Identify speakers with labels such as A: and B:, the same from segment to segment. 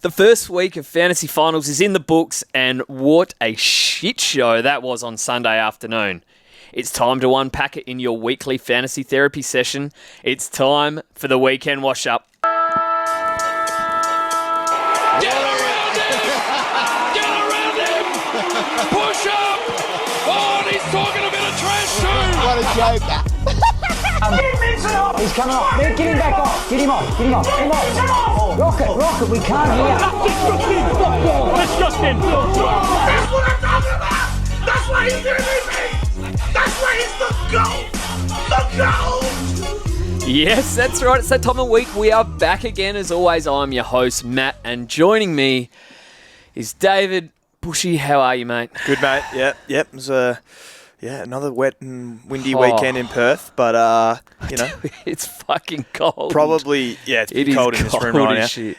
A: The first week of Fantasy Finals is in the books, and what a shit show that was on Sunday afternoon. It's time to unpack it in your weekly fantasy therapy session. It's time for the weekend wash-up.
B: Get around him! Get around him! Push up! Oh, and he's talking a bit of trash too!
C: What a joke.
D: He's coming off. Get him back off. Get him off. Get him off. Get him off. Rocket, we can't hear.
B: Disgusting! That's what I'm talking about! That's why he's doing this! That's why he's the GOAT! The GOAT!
A: Yes, that's right. It's that time of week. We are back again. As always, I'm your host, Matt, and joining me is David. Bushy, how are you, mate?
C: Good, mate. Yep. It was another wet and windy weekend in Perth, but
A: It's fucking cold.
C: Probably, it's
A: It is
C: cold in this room
A: cold
C: right
A: as
C: now.
A: shit.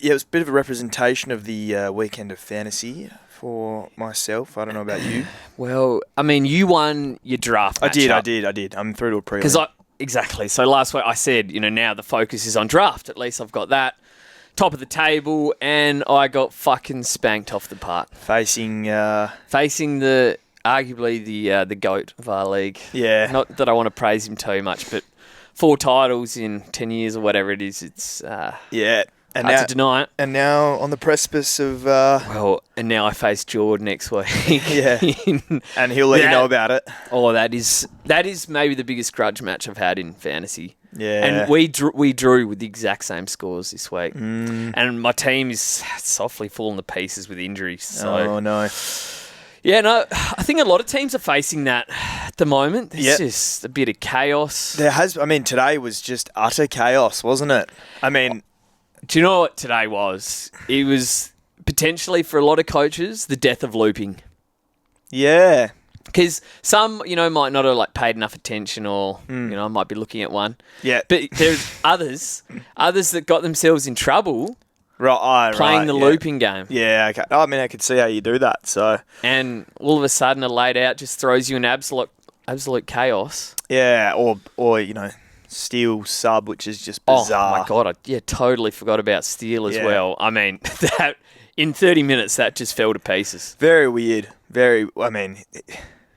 C: It was a bit of a representation of the weekend of fantasy for myself. I don't know about you.
A: Well, I mean, you won your draft matchup.
C: I did. I'm through to a prelim.
A: Exactly. So last week I said, now the focus is on draft. At least I've got that. Top of the table, and I got fucking spanked off the park.
C: Facing
A: the arguably the GOAT of our league.
C: Yeah.
A: Not that I want to praise him too much, but 4 titles in 10 years or whatever it is, it's
C: and
A: hard
C: now,
A: to deny it.
C: And now on the precipice of
A: And now I face Jordan next week.
C: Yeah. And he'll let you know about it.
A: Oh, that is maybe the biggest grudge match I've had in fantasy.
C: Yeah.
A: And we drew with the exact same scores this week. And my team is softly falling to pieces with injuries. So.
C: Oh, no.
A: Yeah, no, I think a lot of teams are facing that at the moment. There's just a bit of chaos.
C: Today was just utter chaos, wasn't it?
A: Do you know what today was? It was potentially, for a lot of coaches, the death of looping.
C: Yeah.
A: Because some, might not have paid enough attention or, might be looking at one.
C: Yeah.
A: But there's others that got themselves in trouble playing the looping game.
C: Yeah, okay. I could see how you do that. So,
A: and all of a sudden a laid out just throws you in absolute chaos.
C: Yeah, or Steel sub, which is just bizarre.
A: Oh my God, I totally forgot about Steel as well. That in 30 minutes that just fell to pieces.
C: Very weird.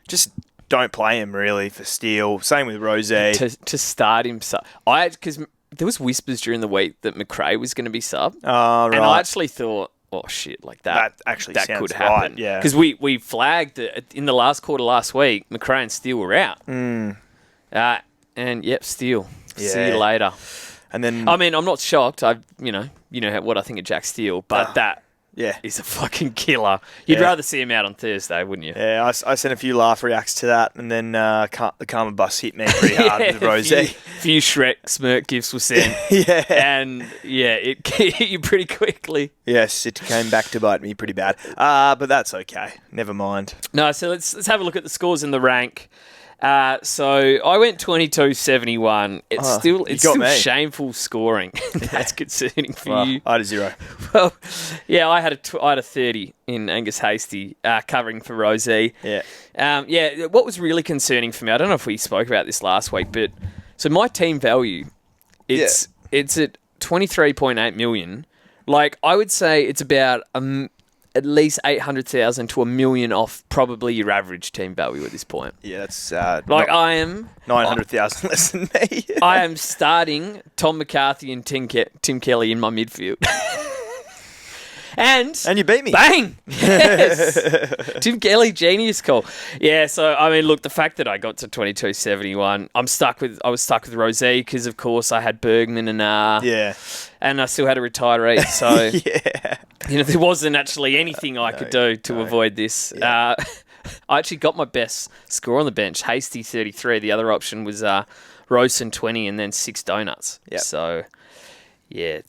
C: Just don't play him really for Steel. Same with Rose.
A: To start him because there was whispers during the week that McRae was going to be sub.
C: Oh, right.
A: And I actually thought, oh shit, that
C: sounds
A: could happen.
C: Right, yeah.
A: Because we flagged that in the last quarter last week, McRae and Steele were out. And Steele.
C: Yeah.
A: See you later.
C: And then
A: I'm not shocked. What I think of Jack Steele, but that is a fucking killer. You'd rather see him out on Thursday, wouldn't you?
C: Yeah, I sent a few laugh reacts to that, and then the karma bus hit me pretty hard with Rose.
A: Few Shrek smirk gifts were sent.
C: Yeah.
A: And it hit you pretty quickly.
C: Yes, it came back to bite me pretty bad. But that's okay. Never mind.
A: No, so let's have a look at the scores in the rank. So I went 22-71. It's still shameful scoring. That's concerning for you.
C: I had a 0.
A: Well, yeah, I had a 30 in Angus Hasty covering for Rosie.
C: Yeah.
A: What was really concerning for me, I don't know if we spoke about this last week, but so my team value, it's at 23.8 million. I would say it's about at least 800,000 to $1 million off probably your average team value at this point.
C: Yeah, that's
A: I am
C: 900,000 less than me.
A: I am starting Tom McCarthy and Tim Kelly in my midfield. And
C: you beat me.
A: Bang! Yes. Tim Kelly, genius call. Yeah, so look, the fact that I got to 22.71, I was stuck with Rosé because of course I had Bergman and and I still had a retiree, so there wasn't actually anything I could do to avoid this. I actually got my best score on the bench, Hasty 33. The other option was Rosen 20 and then 6 donuts.
C: Yep.
A: So yeah,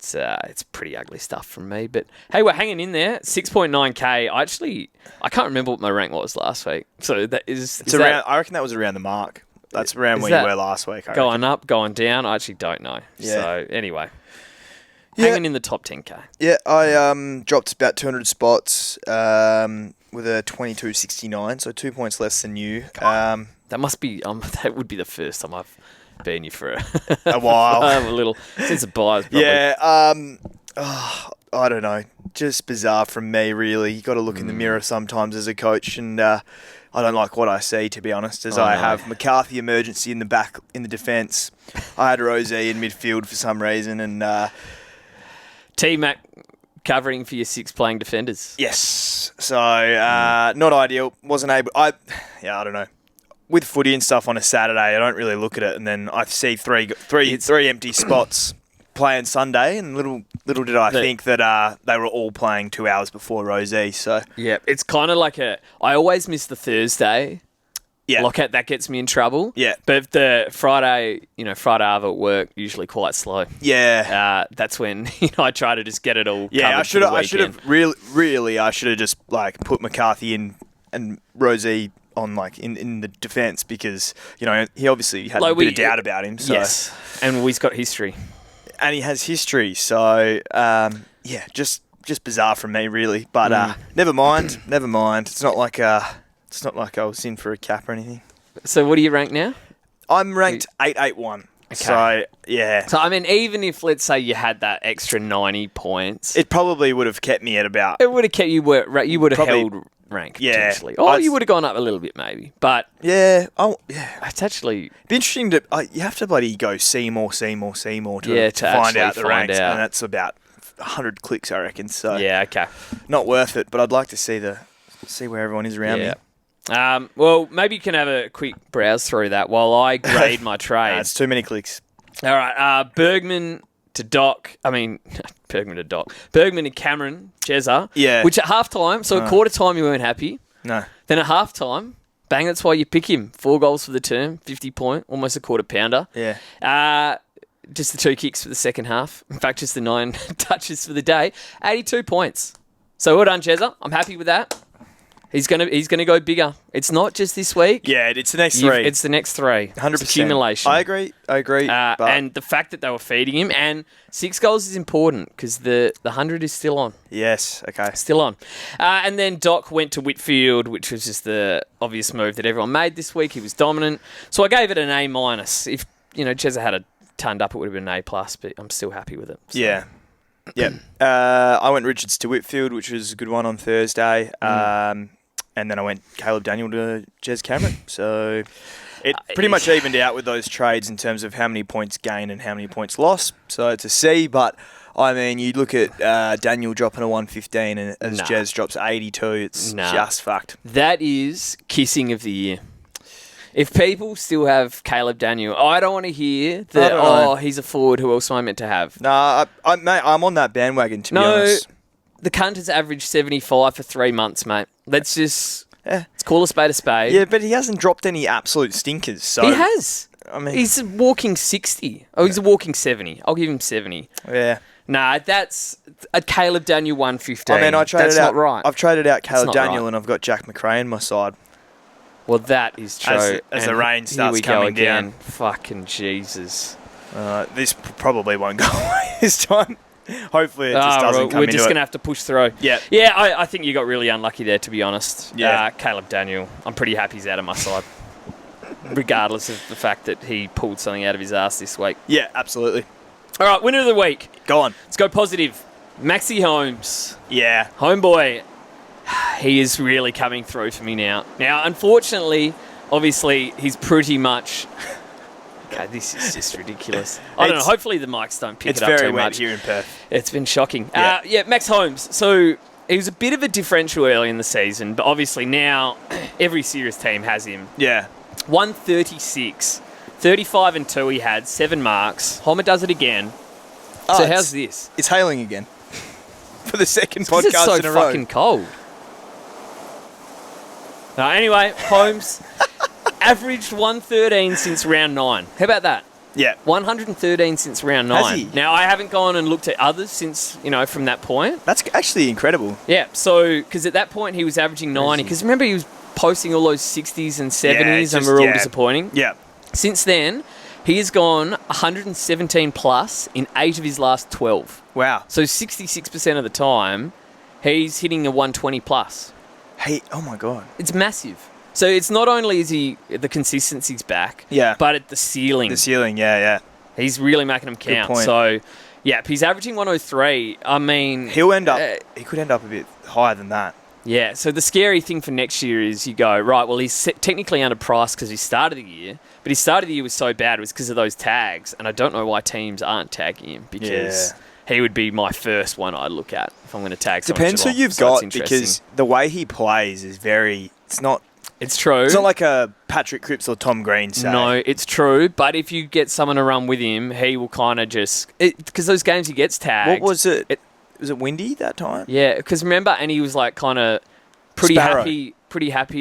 A: it's pretty ugly stuff from me. But hey, we're hanging in there. 6.9k. I can't remember what my rank was last week. So that is
C: around. I reckon that was around the mark. That's around where you were last week.
A: Going up, going down. I actually don't know.
C: Yeah.
A: So anyway, hanging in the top 10k.
C: Yeah, I dropped about 200 spots with a 22.69, so 2 points less than you.
A: That must be. That would be the first time I've been you for
C: a while.
A: a little since the buyers. Probably.
C: Yeah. I don't know, just bizarre from me, really. You got to look in the mirror sometimes as a coach, and I don't like what I see, to be honest, as I have McCarthy emergency in the back, in the defence. I had Rosie in midfield for some reason, and
A: T-Mac covering for your 6 playing defenders.
C: yes. So, not ideal. Wasn't able... I don't know. With footy and stuff on a Saturday, I don't really look at it, and then I see three empty spots playing Sunday, and little did I think that they were all playing 2 hours before Rosie. So
A: yeah, it's kind of like I always miss the Thursday lockout. That gets me in trouble.
C: Yeah,
A: but the Friday over at work usually quite slow.
C: Yeah,
A: that's when I try to just get it all.
C: Yeah,
A: I should have
C: really I should have just like put McCarthy in and Rosie on like in the defence, because he obviously had a bit of doubt about him. So.
A: Yes, and he's got history.
C: And he has history, so just bizarre from me, really. But never mind. It's not like I was in for a cap or anything.
A: So what do you rank now?
C: I'm ranked 881. Okay. So yeah.
A: So I mean, even if let's say you had that extra 90 points,
C: it probably would have kept me at about.
A: It would have kept you where you would have held rank potentially. You would have gone up a little bit maybe, but it's actually
C: be interesting to. You have to bloody go see more to find out the ranks, and that's about 100 clicks, I reckon. So
A: yeah, okay,
C: not worth it. But I'd like to see where everyone is around me.
A: Well, maybe you can have a quick browse through that while I grade my trade.
C: It's too many clicks.
A: All right, Bergman to Doc. I mean, Bergman to Doc. Bergman and Cameron, Jezza.
C: Yeah.
A: Which at halftime, so at quarter time you weren't happy.
C: No.
A: Then at halftime, bang, that's why you pick him. 4 goals for the term, 50 point, almost a quarter pounder.
C: Yeah.
A: Just the 2 kicks for the second half. In fact, just the 9 touches for the day. 82 points. So well done, Jezza. I'm happy with that. He's gonna go bigger. It's not just this week.
C: Yeah, it's the next 3.
A: It's the next 3.
C: 100%.
A: Accumulation.
C: I agree.
A: And the fact that they were feeding him, and 6 goals is important because the 100 is still on.
C: Yes. Okay.
A: Still on. And then Doc went to Whitfield, which was just the obvious move that everyone made this week. He was dominant, so I gave it an A-. If Jezza had turned up, it would have been an A+. But I'm still happy with it. So.
C: Yeah. Yeah. I went Richards to Whitfield, which was a good one on Thursday. And then I went Caleb Daniel to Jez Cameron. So it pretty much evened out with those trades in terms of how many points gained and how many points lost. So it's a C, but I mean, you look at Daniel dropping a 115 and as Jez drops 82, it's just fucked.
A: That is kissing of the year. If people still have Caleb Daniel, I don't want to hear that, he's a forward, who else am I meant to have?
C: Nah, I'm on that bandwagon, to be honest.
A: The cunt has averaged 75 for 3 months, mate. Let's just... Let's call a spade a spade.
C: Yeah, but he hasn't dropped any absolute stinkers, so...
A: He has.
C: I mean...
A: He's walking 60. Oh, he's a walking 70. I'll give him 70.
C: Yeah.
A: Nah, that's a Caleb Daniel 115.
C: I mean,
A: that's not right.
C: I've traded out Caleb Daniel and I've got Jack McRae on my side.
A: Well, that is true.
C: As the rain starts coming down.
A: Fucking Jesus.
C: This probably won't go away this time. Hopefully it just doesn't come
A: We're
C: into
A: just
C: it.
A: going to have to push through.
C: Yeah.
A: Yeah, I think you got really unlucky there, to be honest.
C: Yeah.
A: Caleb Daniel, I'm pretty happy he's out of my side. Regardless of the fact that he pulled something out of his ass this week.
C: Yeah, absolutely.
A: All right, winner of the week.
C: Go on.
A: Let's go positive. Maxi Holmes.
C: Yeah.
A: Homeboy. He is really coming through for me now. Now, unfortunately, obviously, he's pretty much... Okay, this is just ridiculous. I don't know. Hopefully the mics don't pick it up too much.
C: It's very wet here in Perth.
A: It's been shocking. Yeah, Max Holmes. So he was a bit of a differential early in the season, but obviously now every serious team has him.
C: Yeah.
A: 136. 35 and 2 he had. 7 marks. Homer does it again. So how's this?
C: It's hailing again. For the second podcast
A: it's so
C: in a row.
A: fucking cold. Anyway, Holmes... averaged 113 since round 9. How about that?
C: Yeah.
A: 113 since round 9.
C: Has he?
A: Now, I haven't gone and looked at others since, from that point.
C: That's actually incredible.
A: Yeah, so, because at that point he was averaging 90. Because remember, he was posting all those 60s and 70s and were all disappointing.
C: Yeah.
A: Since then, he has gone 117 plus in 8 of his last 12.
C: Wow.
A: So 66% of the time, he's hitting a 120 plus.
C: Hey, oh my God.
A: It's massive. So it's not only is the consistency's back,
C: yeah,
A: but at the ceiling.
C: The ceiling, yeah.
A: He's really making them count. So Yeah, he's averaging 103. I mean...
C: He could end up a bit higher than that.
A: Yeah, so the scary thing for next year is you go, right, well, he's technically underpriced because he started the year, but his start of the year was so bad it was because of those tags, and I don't know why teams aren't tagging him because he would be my first one I'd look at if I'm going to tag someone.
C: Depends who you've got because the way he plays is very...
A: It's true.
C: It's not like a Patrick Cripps or Tom Green, say.
A: No, it's true, but if you get someone to run with him, he will kind of just... Because those games he gets tagged...
C: What was it? Was it windy that time?
A: Yeah, because remember, and he was like kind of pretty happy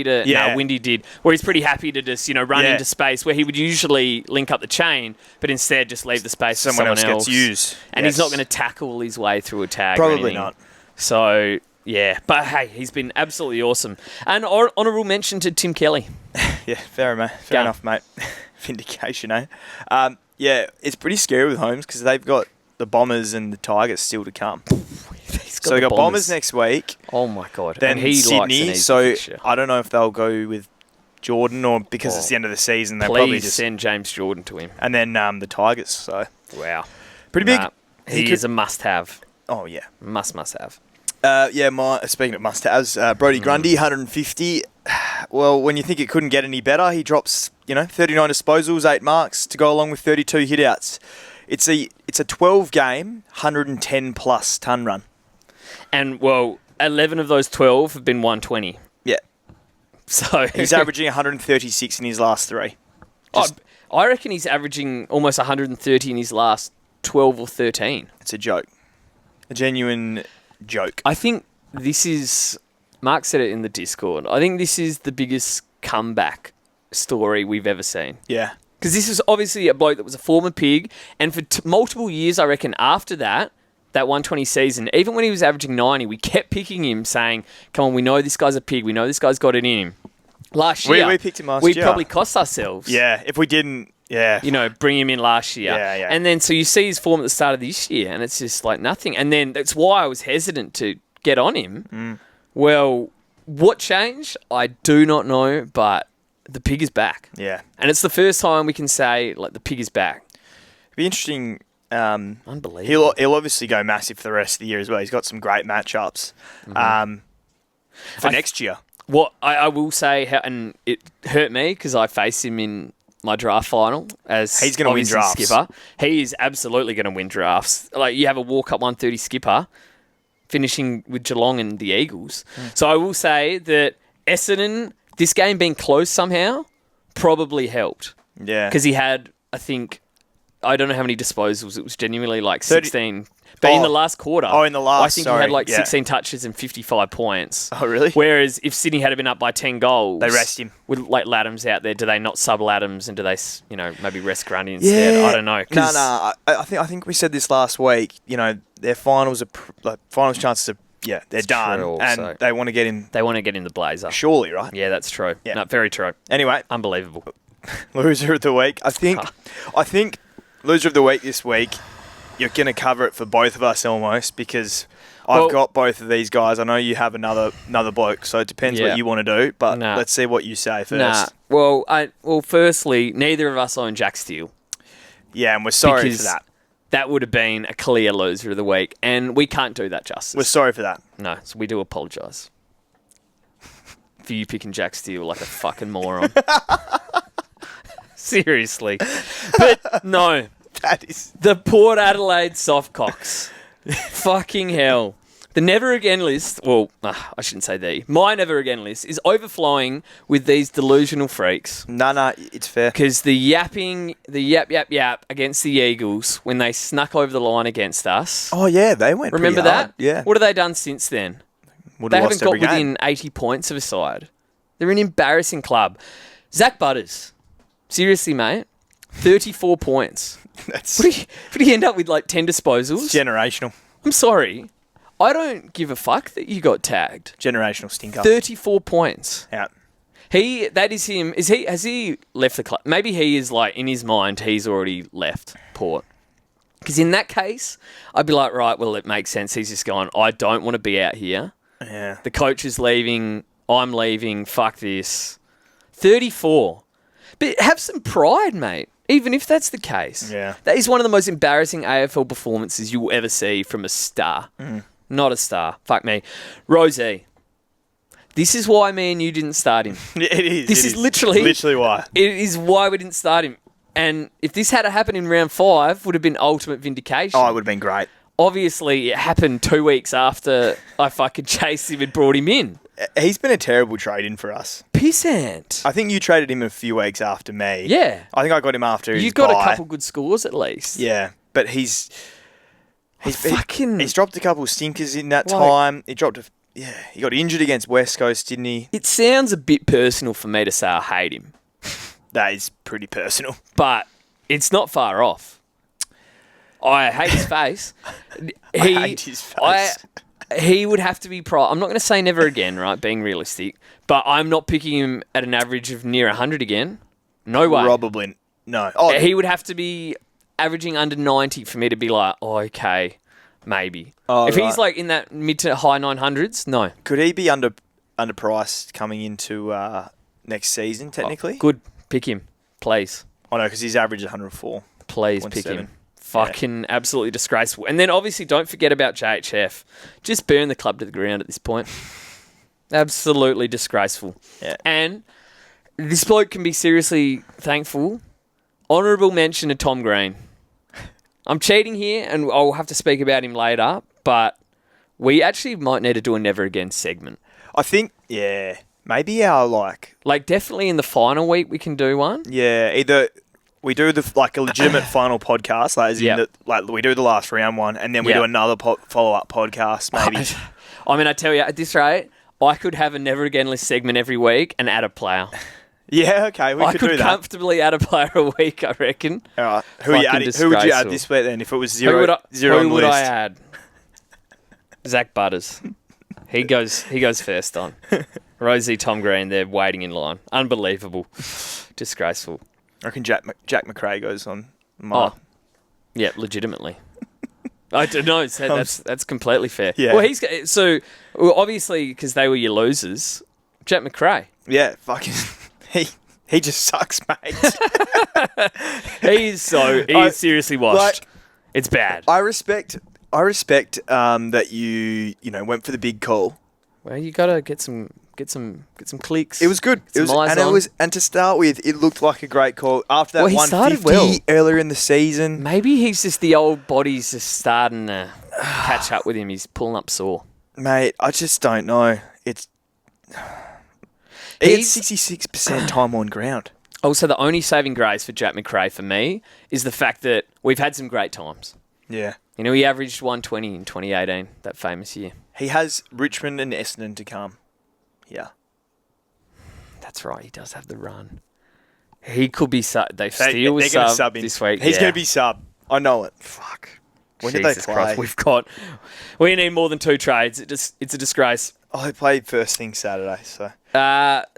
A: to...
C: Yeah.
A: No, Windy did. Where he's pretty happy to just, run into space where he would usually link up the chain, but instead just leave the space for someone else.
C: Gets used.
A: And he's not going to tackle his way through a tag.
C: Probably not.
A: So, yeah. But hey, he's been absolutely awesome. And honourable mention to Tim Kelly.
C: Yeah, fair enough, mate. Vindication, eh? Yeah, it's pretty scary with Holmes because they've got the Bombers and the Tigers still to come. So we got Bombers next week.
A: Oh my god!
C: Then
A: he
C: Sydney. So I don't know if they'll go with Jordan or because it's the end of the season. They'll probably just
A: send James Jordan to him.
C: And then the Tigers. So
A: wow,
C: pretty big.
A: He is a must-have.
C: Oh yeah,
A: must have.
C: Speaking of must-haves, Brodie Grundy, 150. Well, when you think it couldn't get any better, he drops 39 disposals, 8 marks to go along with 32 hitouts. It's a 12-game, 110-plus ton run.
A: And, 11 of those 12 have been 120.
C: Yeah.
A: So
C: he's averaging 136 in his last 3.
A: I reckon he's averaging almost 130 in his last 12 or 13.
C: It's a joke. A genuine joke.
A: I think this is... Mark said it in the Discord. I think this is the biggest comeback story we've ever seen.
C: Yeah.
A: Because this is obviously a bloke that was a former Pig, and for multiple years, I reckon, after that 120 season, even when he was averaging 90, we kept picking him, saying, come on, we know this guy's a Pig, we know this guy's got it in him. Last year,
C: we picked him last year.
A: We probably cost ourselves.
C: Yeah, if we didn't,
A: bring him in last year.
C: Yeah.
A: And then, so you see his form at the start of this year, and it's just like nothing. And then that's why I was hesitant to get on him. Well, what changed? I do not know, but the Pig is back.
C: Yeah.
A: And it's the first time we can say, the Pig is back.
C: It'd be interesting.
A: Unbelievable.
C: He'll obviously go massive for the rest of the year as well. He's got some great matchups for next year.
A: What I will say, and it hurt me because I faced him in my draft final as
C: he's going to win drafts.
A: Skipper. He is absolutely going to win drafts. You have a walk-up 130 skipper finishing with Geelong and the Eagles. So I will say that Essendon, this game being close somehow, probably helped.
C: Yeah.
A: Because he had, I think... I don't know how many disposals. It was genuinely 16. But in the last quarter...
C: Oh, in the last,
A: I think he had 16 touches and 55 points.
C: Oh, really?
A: Whereas if Sydney had been up by 10 goals...
C: They rest him.
A: With Laddams out there, do they not sub Laddams and do they, maybe rest Grundy instead? I don't know.
C: No. I think we said this last week. Their finals finals chances are... they're done.
A: True,
C: and they want to get him...
A: They want to get in the blazer.
C: Surely, right?
A: Yeah, that's true.
C: Yeah.
A: No, very true.
C: Anyway.
A: Unbelievable.
C: Loser of the week. I think... Loser of the week this week, you're going to cover it for both of us almost because I've got both of these guys. I know you have another bloke, so it depends what you want to do, but let's see what you say first.
A: Well, firstly, neither of us own Jack Steele.
C: Yeah, and we're sorry for that.
A: That would have been a clear loser of the week, and we can't do that justice.
C: We're sorry for that.
A: No, so we do apologise for you picking Jack Steele like a fucking moron. Seriously. But no.
C: That is...
A: The Port Adelaide Softcocks. Fucking hell. The Never Again list, I shouldn't say my Never Again list is overflowing with these delusional freaks.
C: No, it's fair.
A: Because the yap against the Eagles when they snuck over the line against us.
C: Oh, yeah, they went
A: Remember
C: pretty
A: that?
C: hard. Yeah.
A: What have they done since then? They haven't got within 80 points of a side. They're an embarrassing club. Zach Butters. Seriously, mate. 34 points. What do you end up with 10 disposals?
C: It's generational.
A: I'm sorry. I don't give a fuck that you got tagged.
C: Generational stinker.
A: 34 points.
C: Yeah.
A: That is him. Has he left the club? Maybe he is in his mind, he's already left Port. Because in that case, I'd be like, right, well, it makes sense. He's just going, I don't want to be out here.
C: Yeah.
A: The coach is leaving. I'm leaving. Fuck this. 34. But have some pride, mate. Even if that's the case, that is one of the most embarrassing AFL performances you will ever see from a star. Not a star. Fuck me. Rosie. This is why me and you didn't start him.
C: It is.
A: This is literally
C: why.
A: It is why we didn't start him. And if this had happened in round 5, would have been ultimate vindication.
C: Oh, it would have been great.
A: Obviously, it happened 2 weeks after I fucking chased him and brought him in.
C: He's been a terrible trade-in for us.
A: Pissant.
C: I think you traded him a few weeks after me.
A: Yeah.
C: I think I got him after his
A: You got
C: bye.
A: a couple good scores at least.
C: Yeah, but he's
A: fucking...
C: He's dropped a couple of stinkers in that time. He got injured against West Coast, didn't he?
A: It sounds a bit personal for me to say I hate him.
C: That is pretty personal.
A: But it's not far off. I hate his face.
C: I hate his face.
A: He would have to be I'm not going to say never again, right, being realistic, but I'm not picking him at an average of near 100 again. No way.
C: Probably. No. Oh,
A: he would have to be averaging under 90 for me to be like, oh, okay, maybe. If he's like in that mid to high 900s, no.
C: Could he be underpriced coming into next season, technically?
A: Good. Pick him, please.
C: Oh, no, because he's average 104.
A: Please pick him. Fucking absolutely disgraceful. And then obviously don't forget about JHF. Just burn the club to the ground at this point. Absolutely disgraceful.
C: Yeah.
A: And this bloke can be seriously thankful. Honourable mention to Tom Green. I'm cheating here and I'll have to speak about him later, but we actually might need to do a never again segment.
C: I think, maybe our
A: Like definitely in the final week we can do one.
C: Yeah, either... We do a legitimate final podcast, we do the last round one, and then we do another follow-up podcast, maybe.
A: I mean, I tell you, at this rate, I could have a never again list segment every week and add a player.
C: Yeah, okay, we could do that. I
A: could comfortably add a player a week, I reckon.
C: All right, who would you add this week then? If it was zero
A: who
C: on the
A: would
C: list?
A: I add? Zach Butters. He goes first on. Rosie, Tom Green, they're waiting in line. Unbelievable, disgraceful.
C: I reckon Jack McRae goes on.
A: Yeah, legitimately. I don't know. That's completely fair.
C: Yeah.
A: Well, obviously because they were your losers. Jack McRae.
C: Yeah, fucking he just sucks, mate.
A: He's seriously washed. It's bad.
C: I respect that you went for the big call.
A: Well, you gotta get some clicks.
C: It was good. And to start with, it looked like a great call after that 150 earlier in the season.
A: Maybe he's just the old body's just starting to catch up with him. He's pulling up sore.
C: Mate, I just don't know. He's 66% time on ground.
A: Also, the only saving grace for Jack McRae for me is the fact that we've had some great times.
C: Yeah.
A: He averaged 120 in 2018, that famous year.
C: He has Richmond and Essendon to come. Yeah.
A: That's right. He does have the run. He could be sub. They're going
C: to sub
A: this week.
C: He's going to be sub. I know it. Fuck. When did they play?
A: Christ, we need more than 2 trades. It's a disgrace.
C: Oh, they played first thing Saturday, so.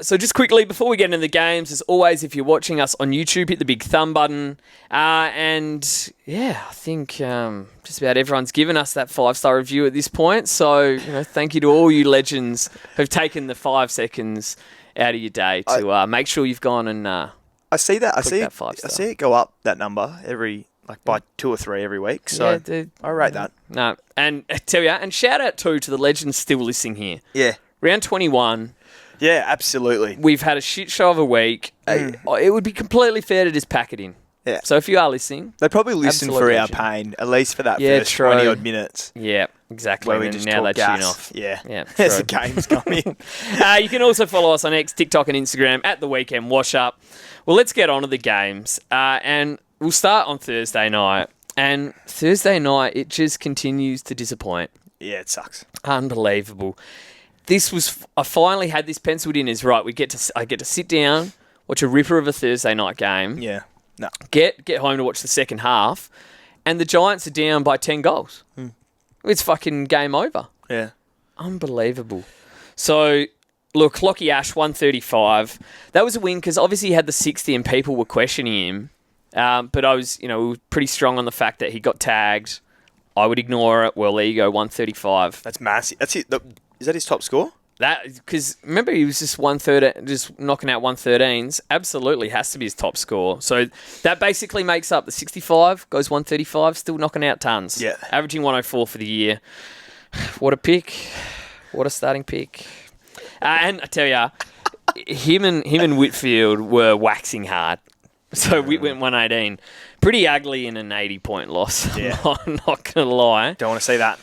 A: So just quickly, before we get into the games, as always, if you're watching us on YouTube, hit the big thumb button. I think just about everyone's given us that 5-star review at this point. So, thank you to all you legends who've taken the 5 seconds out of your day to make sure you've gone and
C: I see that. I see it go up, that number, by 2 or 3 every week. So I rate that.
A: No, and I tell you, and shout out to the legends still listening here.
C: Yeah.
A: Round 21.
C: Yeah, absolutely.
A: We've had a shit show of a week. It would be completely fair to just pack it in.
C: Yeah.
A: So if you are listening,
C: they probably listen for our pain, at least for that first 20 odd minutes.
A: Yeah, exactly.
C: Where we just now they tune off. Yeah. As the games come in.
A: You can also follow us on X, TikTok, and Instagram at The Weekend Washup. Well, let's get on to the games. And we'll start on Thursday night. And Thursday night, it just continues to disappoint.
C: Yeah, it sucks.
A: Unbelievable. I finally had this penciled in as right. I get to sit down, watch a ripper of a Thursday night game.
C: Yeah. No.
A: Get home to watch the second half, and the Giants are down by 10 goals. It's fucking game over.
C: Yeah. Unbelievable.
A: So, look, Lockie Ash, 135. That was a win because obviously he had the 60 and people were questioning him. But I was, we were pretty strong on the fact that he got tagged. I would ignore it. Well, there you go, 135.
C: That's massive. That's it. Is that his top score?
A: That because remember he was just 113, just knocking out 113s. Absolutely has to be his top score. So that basically makes up the 65 goes 135, still knocking out tons.
C: Yeah,
A: averaging 104 for the year. What a pick! What a starting pick! And I tell ya, him and Whitfield were waxing hard. So Whit went 118, pretty ugly in an 80-point loss.
C: Yeah,
A: I'm not gonna lie.
C: Don't want to see that.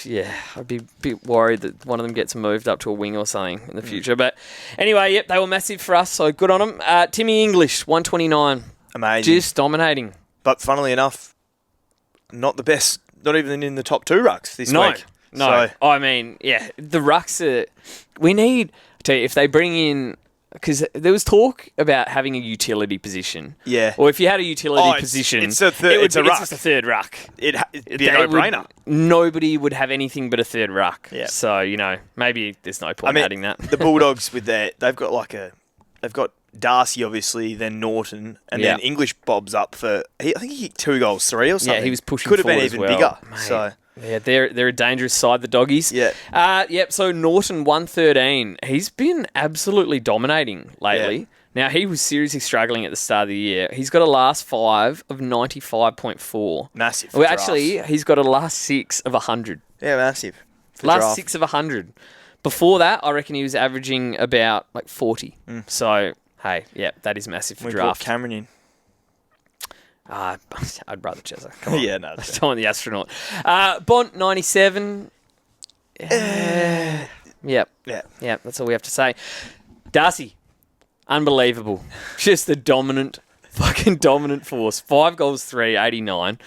A: Yeah, I'd be a bit worried that one of them gets moved up to a wing or something in the future. But anyway, yep, they were massive for us, so good on them. Timmy English, 129.
C: Amazing.
A: Just dominating.
C: But funnily enough, not the best, not even in the top 2 rucks this week.
A: No,
C: So,
A: I mean, yeah, the rucks are... We need... I tell you, if they bring in... Because there was talk about having a utility position.
C: Yeah.
A: Or if you had a utility position...
C: It's a third. It's a ruck.
A: It's just a third ruck.
C: It'd be a no-brainer.
A: Nobody would have anything but a third ruck.
C: Yeah.
A: So, maybe there's no point adding that.
C: The Bulldogs with they've got Darcy obviously, then Norton, and then English bobs up for. I think he kicked 2 goals, 3 or something.
A: Yeah, he was pushing.
C: Could have been
A: forward
C: even
A: as well.
C: bigger.
A: Mate.
C: So
A: yeah, they're a dangerous side, the doggies.
C: Yeah.
A: Yep. So Norton 113. He's been absolutely dominating lately.
C: Yeah.
A: Now he was seriously struggling at the start of the year. He's got a last 5 of 95.4.
C: Massive.
A: Well, actually, he's got a last 6 of 100.
C: Yeah, massive.
A: Last 6 of 100. Before that, I reckon he was averaging about 40. So, hey, yeah, that is massive for
C: We
A: draft.
C: brought Cameron in.
A: I'd rather Chesa. Come on.
C: Yeah, no.
A: I don't want the astronaut. Bont, 97. Yep.
C: Yeah.
A: Yep, that's all we have to say. Darcy, unbelievable. Just the fucking dominant force. 5 goals, 3, 89.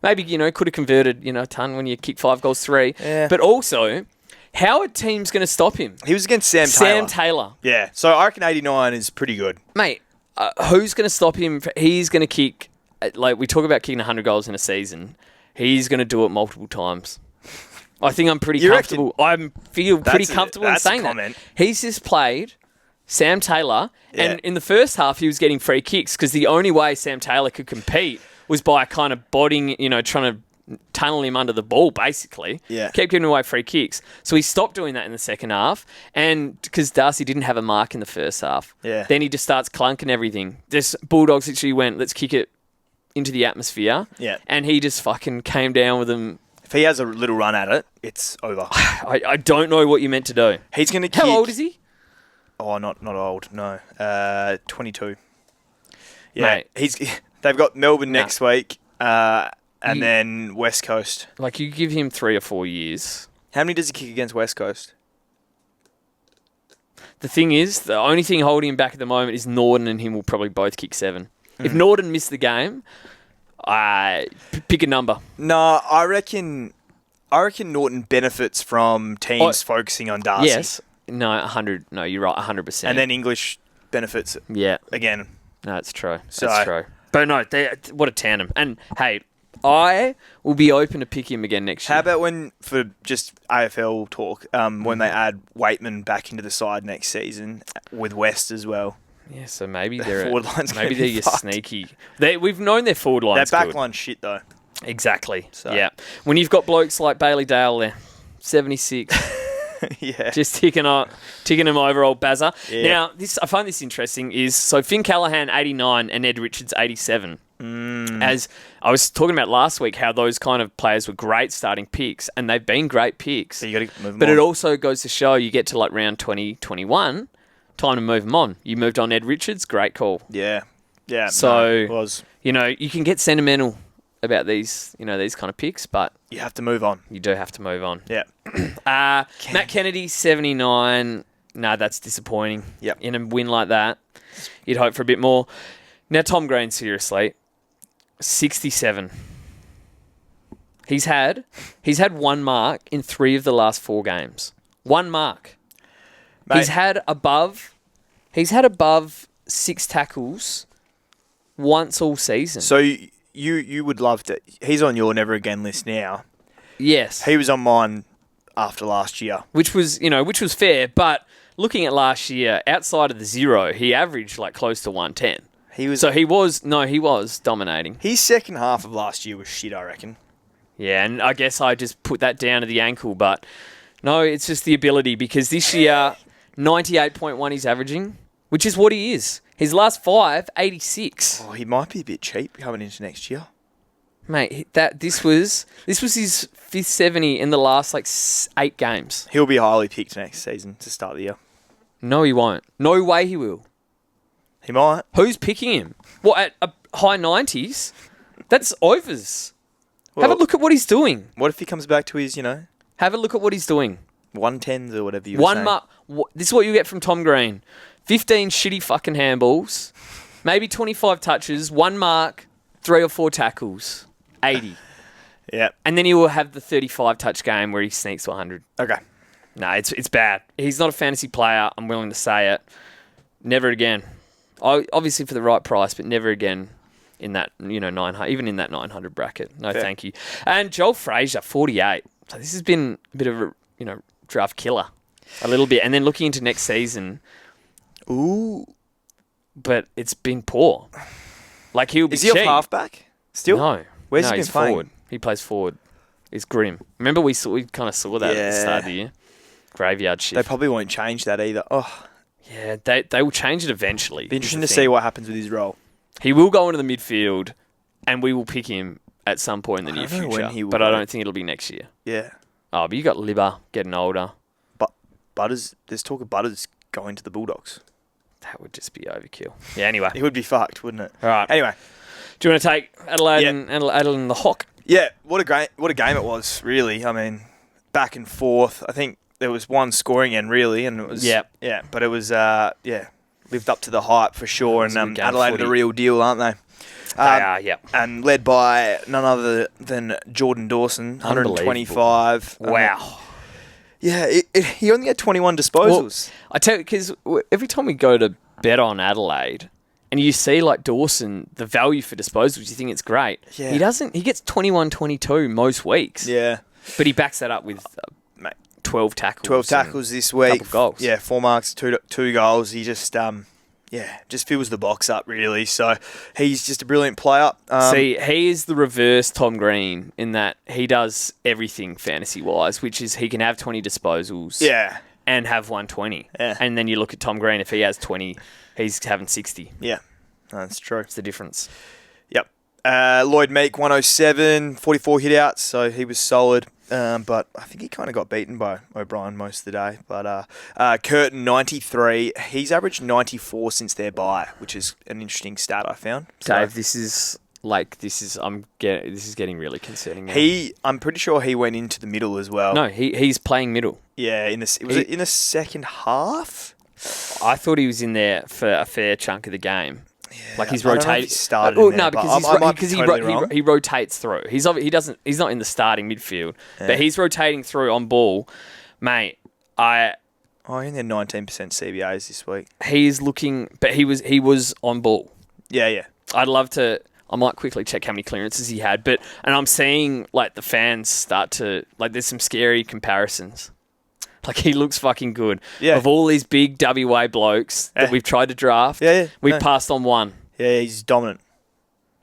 A: Maybe, could have converted, a ton when you kick 5 goals, 3.
C: Yeah.
A: But also, how are teams going to stop him?
C: He was against Sam
A: Taylor.
C: Yeah. So I reckon 89 is pretty good.
A: Mate, who's going to stop him? He's going to kick, we talk about kicking 100 goals in a season. He's going to do it multiple times. I think I'm pretty comfortable. I feel pretty comfortable in saying that. He's just played Sam Taylor, and in the first half, he was getting free kicks because the only way Sam Taylor could compete was by kind of bodying, trying to tunnel him under the ball, basically.
C: Yeah.
A: Kept giving away free kicks. So he stopped doing that in the second half, and because Darcy didn't have a mark in the first half.
C: Yeah.
A: Then he just starts clunking everything. This Bulldogs literally went, let's kick it into the atmosphere.
C: Yeah.
A: And he just fucking came down with them.
C: If he has a little run at it, it's over.
A: I don't know what you meant to do.
C: He's going to kick...
A: How old is he?
C: Oh, not old, no. 22. Yeah,
A: Mate.
C: They've got Melbourne next week, and then West Coast.
A: You give him 3 or 4 years.
C: How many does he kick against West Coast?
A: The thing is, the only thing holding him back at the moment is Norton and him will probably both kick 7. If Norton missed the game, pick a number.
C: No, I reckon Norton benefits from teams focusing on Darcy.
A: Yes. No, 100. No, you're right, 100%.
C: And then English benefits again.
A: No, it's true.
C: So,
A: that's true. But no, what a tandem. And hey, I will be open to pick him again next year.
C: How about for just AFL talk, when they add Waitman back into the side next season with West as well?
A: Yeah, so maybe they're
C: your
A: sneaky. We've known their forward line's
C: their back line's shit though.
A: Exactly. So. Yeah. When you've got blokes like Bailey Dale there, 76.
C: Yeah.
A: Just ticking him over, old Bazza.
C: Yeah.
A: Now, I find this interesting is, so Finn Callahan, 89, and Ed Richards, 87. As I was talking about last week, how those kind of players were great starting picks, and they've been great picks.
C: So you got to move them
A: But
C: on.
A: it also goes to show you get to round 20, 21, time to move them on. You moved on Ed Richards, great call.
C: Yeah. Yeah.
A: So,
C: it was.
A: You can get sentimental about these kind of picks, but
C: You have to move on.
A: you do have to move on.
C: Yeah.
A: Matt Kennedy, 79. No, that's disappointing.
C: Yep.
A: In a win like that, you'd hope for a bit more. Now, Tom Green, seriously, 67. He's had 1 mark in 3 of the last 4 games. 1 mark.
C: Mate.
A: He's had above 6 tackles once all season.
C: So you would love to. He's on your never again list now.
A: Yes.
C: He was on mine after last year.
A: Which was fair, but looking at last year, outside of the 0, he averaged close to 110. He was dominating.
C: His second half of last year was shit, I reckon.
A: Yeah, and I guess I just put that down to the ankle, but No, it's just the ability because this year, 98.1 he's averaging, which is what he is. His last 5, 86.
C: Oh, he might be a bit cheap coming into next year.
A: Mate, this was his 5th 70 in the last 8 games.
C: He'll be highly picked next season to start the year.
A: No, he won't. No way he will.
C: He might.
A: Who's picking him? What, at a high 90s? That's overs.
C: Well,
A: have a look at what he's doing.
C: What if he comes back to his,
A: Have a look at what he's doing.
C: 110s or whatever you were saying?
A: This is what you get from Tom Green. 15 shitty fucking handballs, maybe 25 touches, 1 mark, 3 or 4 tackles, 80.
C: Yeah.
A: And then he will have the 35 touch game where he sneaks to 100.
C: Okay.
A: No, it's bad. He's not a fantasy player. I'm willing to say it. Never again. Obviously for the right price, but never again in that 900, even in that 900 bracket. No,
C: Fair.
A: thank you. And Joel Frazier, 48. So this has been a bit of a draft killer, a little bit. And then looking into next season,
C: ooh,
A: but it's been poor. Like he'll be.
C: Is he
A: cheap.
C: off halfback still?
A: No.
C: Where's he
A: he's
C: been playing?
A: forward. He plays forward. It's grim. Remember we kind of saw that at the start of the year. Graveyard shift.
C: They probably won't change that either. Oh,
A: yeah, they will change it eventually.
C: be interesting to see what happens with his role.
A: He will go into the midfield, and we will pick him at some point in the near
C: don't know
A: future.
C: when he will
A: But I
C: go.
A: don't think it'll be next year.
C: Yeah.
A: Oh, but you got Libba getting older.
C: But Butters, there's talk of Butters going to the Bulldogs.
A: That would just be overkill. Yeah. Anyway,
C: It would be fucked, wouldn't it?
A: all right.
C: Anyway,
A: Do you want to take Adelaide
C: Yeah.
A: and Adelaide and the Hawk?
C: yeah, what a game it was, really. I mean, back and forth. I think there was one scoring end, really, and it was
A: Yep.
C: yeah, but it was lived up to the hype for sure.
A: was a
C: And
A: good game,
C: Adelaide are the
A: 40.
C: real deal, aren't they?
A: They are. Yep.
C: And led by none other than Jordan Dawson, 125.
A: Wow.
C: Yeah, he only had 21 disposals.
A: I tell you, because every time we go to bet on Adelaide, and you see like Dawson, the value for disposals, you think it's great.
C: Yeah.
A: He doesn't. He gets 21, 22 most weeks.
C: Yeah.
A: But he backs that up with
C: Mate,
A: 12 tackles.
C: 12 tackles this week.
A: Couple goals.
C: Yeah, 4 marks, two goals. He just just fills the box up, really. So he's just a brilliant player.
A: See, he is the reverse Tom Green in that he does everything fantasy-wise, which is he can have 20 disposals
C: Yeah.
A: and have 120.
C: Yeah.
A: And then you look at Tom Green, if he has 20, he's having 60.
C: Yeah. That's true.
A: That's the difference.
C: Yep. Lloyd Meek, 107, 44 hit-outs, so he was solid. But I think he kind of got beaten by O'Brien most of the day. But Curtin, 93. He's averaged 94 since their bye, which is an interesting stat I found. So
A: Dave, this is getting really concerning now.
C: I'm pretty sure he went into the middle as well.
A: No, he's playing middle.
C: Yeah, was it in the second half?
A: I thought he was in there for a fair chunk of the game. Like he's
C: I don't know if
A: rotating.
C: he started in there,
A: no,
C: but
A: because
C: I might be totally wrong.
A: he rotates through. He's not in the starting midfield, but he's rotating through on ball, mate.
C: Oh, he only had 19% CBAs this week.
A: He is looking, but he was on ball.
C: Yeah.
A: I'd love to. I might quickly check how many clearances he had, and I'm seeing like the fans start to like. There's some scary comparisons. Like he looks fucking good.
C: Yeah.
A: Of all these big WA blokes that we've tried to draft, we've passed on one.
C: Yeah, he's dominant.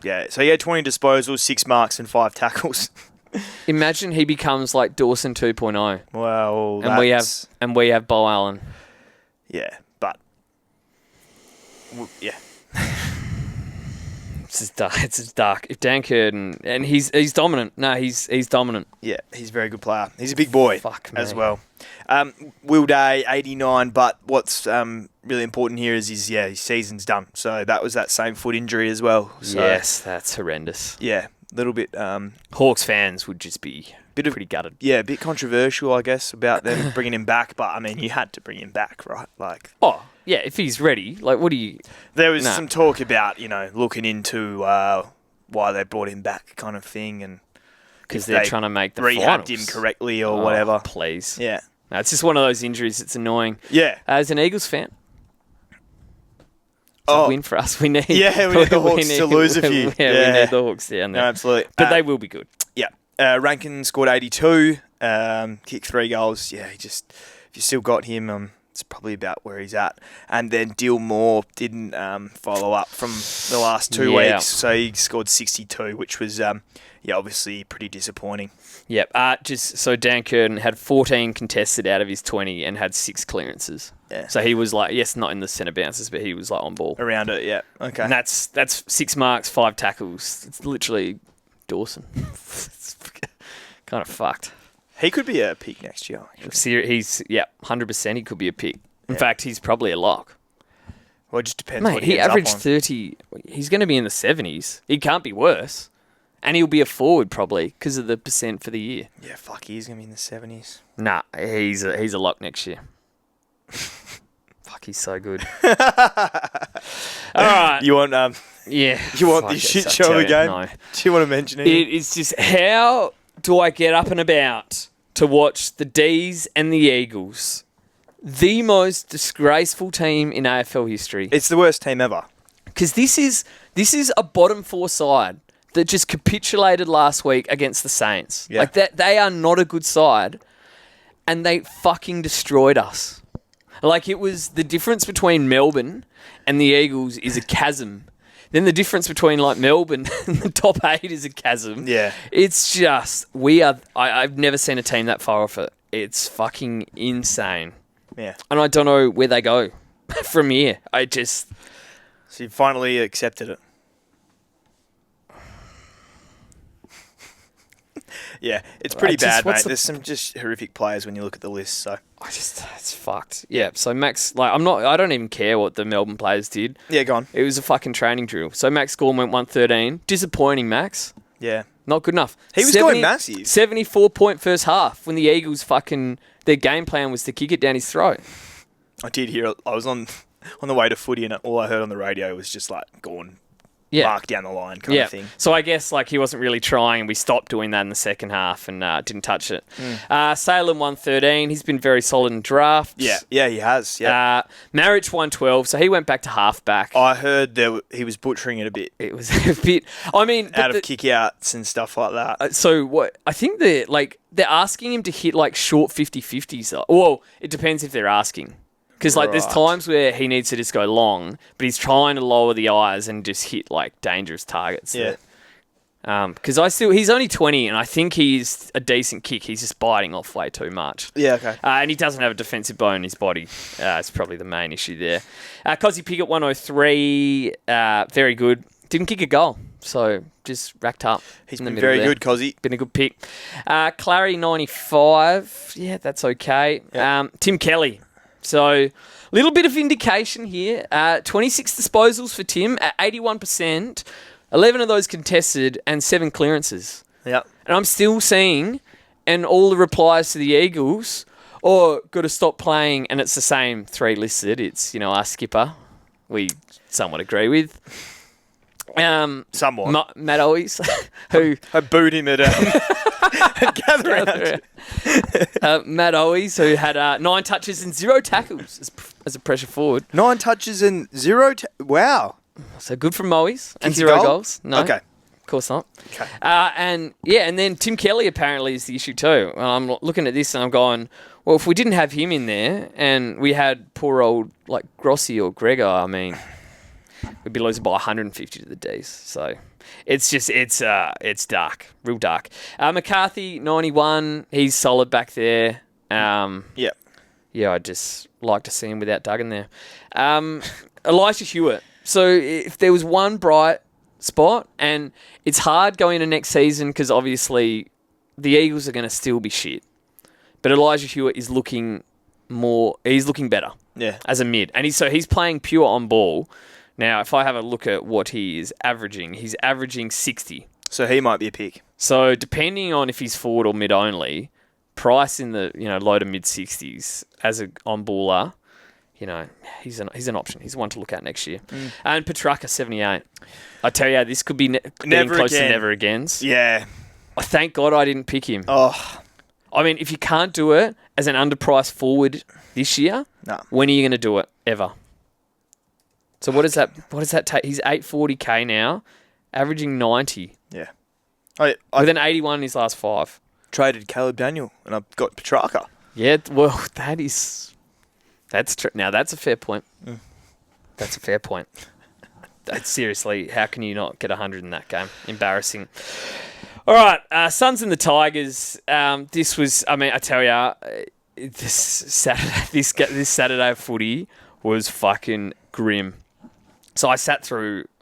C: Yeah, so he had 20 disposals, 6 marks, and 5 tackles.
A: Imagine he becomes like Dawson 2.0.
C: Well,
A: And we have Bo Allen.
C: Yeah, but yeah.
A: It's dark. If Dan Curtin and he's dominant. No, he's dominant.
C: Yeah, he's a very good player. He's a big boy as
A: me.
C: well. Will Day, 89, but what's really important here is his season's done. So that was that same foot injury as well. So,
A: Yes, that's horrendous.
C: Yeah, a little bit...
A: Hawks fans would just be pretty gutted.
C: Yeah, a bit controversial, I guess, about them bringing him back. But, I mean, you had to bring him back, right? Like,
A: Oh, yeah, if he's ready. Like, what do you...
C: there was
A: Nah.
C: some talk about, looking into why they brought him back kind of thing. And
A: Because
C: if
A: they're
C: they
A: trying to make the
C: rehabbed
A: finals.
C: him correctly or
A: Oh,
C: whatever.
A: Please.
C: Yeah.
A: No, it's just one of those injuries that's annoying.
C: Yeah.
A: As an Eagles fan, it's
C: Oh.
A: a win for us. We need...
C: Yeah, we need the Hawks to lose a few.
A: Yeah,
C: Yeah.
A: we need the Hawks down there.
C: No, absolutely.
A: But they will be good.
C: Yeah. Rankin scored 82, kicked 3 goals. Yeah, if you still got him, it's probably about where he's at. And then Dillmore didn't follow up from the last 2 weeks, so he scored 62, which was obviously pretty disappointing.
A: Yep. So Dan Curtin had 14 contested out of his 20 and had 6 clearances.
C: Yeah.
A: So he was like, yes, not in the centre bounces, but he was like on ball.
C: Around it, yeah. Okay.
A: And that's 6 marks, 5 tackles. It's literally Dawson. It's kind of fucked.
C: He could be a pick next year.
A: He's 100% he could be a pick. In fact, he's probably a lock.
C: Well, it just depends
A: Mate,
C: what
A: he
C: ends
A: averaged
C: up on.
A: 30. He's going to be in the 70s. He can't be worse. And he'll be a forward probably because of the percent for the year.
C: Yeah, fuck, he's going to be in the 70s.
A: Nah, he's a lock next year. Fuck, he's so good. All right.
C: You want
A: Yeah.
C: you want the
A: Fuck,
C: shit
A: I
C: show
A: tell
C: of the
A: you,
C: game?
A: no.
C: Do you want to mention it?
A: It's just, how do I get up and about to watch the D's and the Eagles, the most disgraceful team in AFL history?
C: It's the worst team ever.
A: Because this is a bottom 4 side that just capitulated last week against the Saints.
C: Yeah.
A: Like that, they are not a good side, and they fucking destroyed us. Like, it was the difference between Melbourne and the Eagles is a chasm. Then the difference between like Melbourne and the top 8 is a chasm.
C: Yeah.
A: It's just I've never seen a team that far off it. It's fucking insane,
C: Yeah.
A: and I don't know where they go from here.
C: So you finally accepted it. Yeah, it's pretty bad, mate. There's some just horrific players when you look at the list, so...
A: It's fucked. Yeah, so Max, I don't even care what the Melbourne players did.
C: Yeah, go on.
A: It was a fucking training drill. So Max Gorman went 113. Disappointing, Max.
C: Yeah.
A: Not good enough.
C: He was going massive.
A: 74-point first half when the Eagles their game plan was to kick it down his throat.
C: I did hear it. I was on the way to footy and all I heard on the radio was just like, Gorn, mark down the line kind of thing.
A: So I guess he wasn't really trying. We stopped doing that in the second half and didn't touch it. Salem 113. He's been very solid in drafts.
C: Yeah, he has. Yeah.
A: Marich 112. So he went back to halfback.
C: I heard he was butchering it a bit.
A: It was a bit. I mean,
C: out of kick-outs and stuff like that.
A: So what? I think they're asking him to hit short 50-50s. Well, it depends if they're asking. Because there's times where he needs to just go long, but he's trying to lower the eyes and just hit dangerous targets.
C: Yeah.
A: Because he's only 20, and I think he's a decent kick. He's just biting off way too much.
C: Yeah, okay.
A: And he doesn't have a defensive bone in his body. It's probably the main issue there. Cozzy Pickett 103, very good. Didn't kick a goal, so just racked up.
C: He's been very good, Cozzy.
A: Been a good pick. Clary 95, yeah, that's okay.
C: Yep.
A: Tim Kelly. So, a little bit of indication here. 26 disposals for Tim at 81%, 11 of those contested, and 7 clearances.
C: Yeah.
A: And I'm still seeing, and all the replies to the Eagles, got to stop playing, and it's the same 3 listed. It's, our skipper, we somewhat agree with.
C: Somewhat.
A: Matt Owies, who...
C: I booed him at Gather Round.
A: Matt Owies, who had 9 touches and 0 tackles as a pressure forward.
C: 9 touches and 0... wow.
A: So good from Owies. And
C: Kick a
A: 0
C: goal?
A: goals. No.
C: Okay.
A: Of course not.
C: Okay.
A: And then Tim Kelly apparently is the issue too. I'm looking at this and I'm going, well, if we didn't have him in there and we had poor old Grossi or Gregor, I mean... we'd be losing by 150 to the Ds. So it's just, it's dark, real dark. McCarthy, 91. He's solid back there.
C: Yeah,
A: I'd just like to see him without Duggan there. Elijah Hewitt. So if there was one bright spot, and it's hard going into next season because obviously the Eagles are going to still be shit. But Elijah Hewitt is looking better as a mid. And he's playing pure on ball. Now, if I have a look at what he is averaging, he's averaging 60.
C: So he might be a pick.
A: So depending on if he's forward or mid only, price in the low to mid 60s as a on baller, he's an option. He's one to look at next year. And Petrarca 78. I tell you, this could be getting close to never again's.
C: Yeah.
A: I thank God I didn't pick him.
C: Oh,
A: I mean, if you can't do it as an underpriced forward this year, when are you going to do it ever? So what does that take? He's 840k now, averaging 90.
C: Yeah.
A: With an 81 in his last 5.
C: Traded Caleb Daniel and I've got Petrarca.
A: Yeah, well, that is That's true. Now, that's a fair point. That's a fair point. Seriously, how can you not get 100 in that game? Embarrassing. All right, Suns and the Tigers. This was, I mean, I tell you, this Saturday of footy was fucking grim. So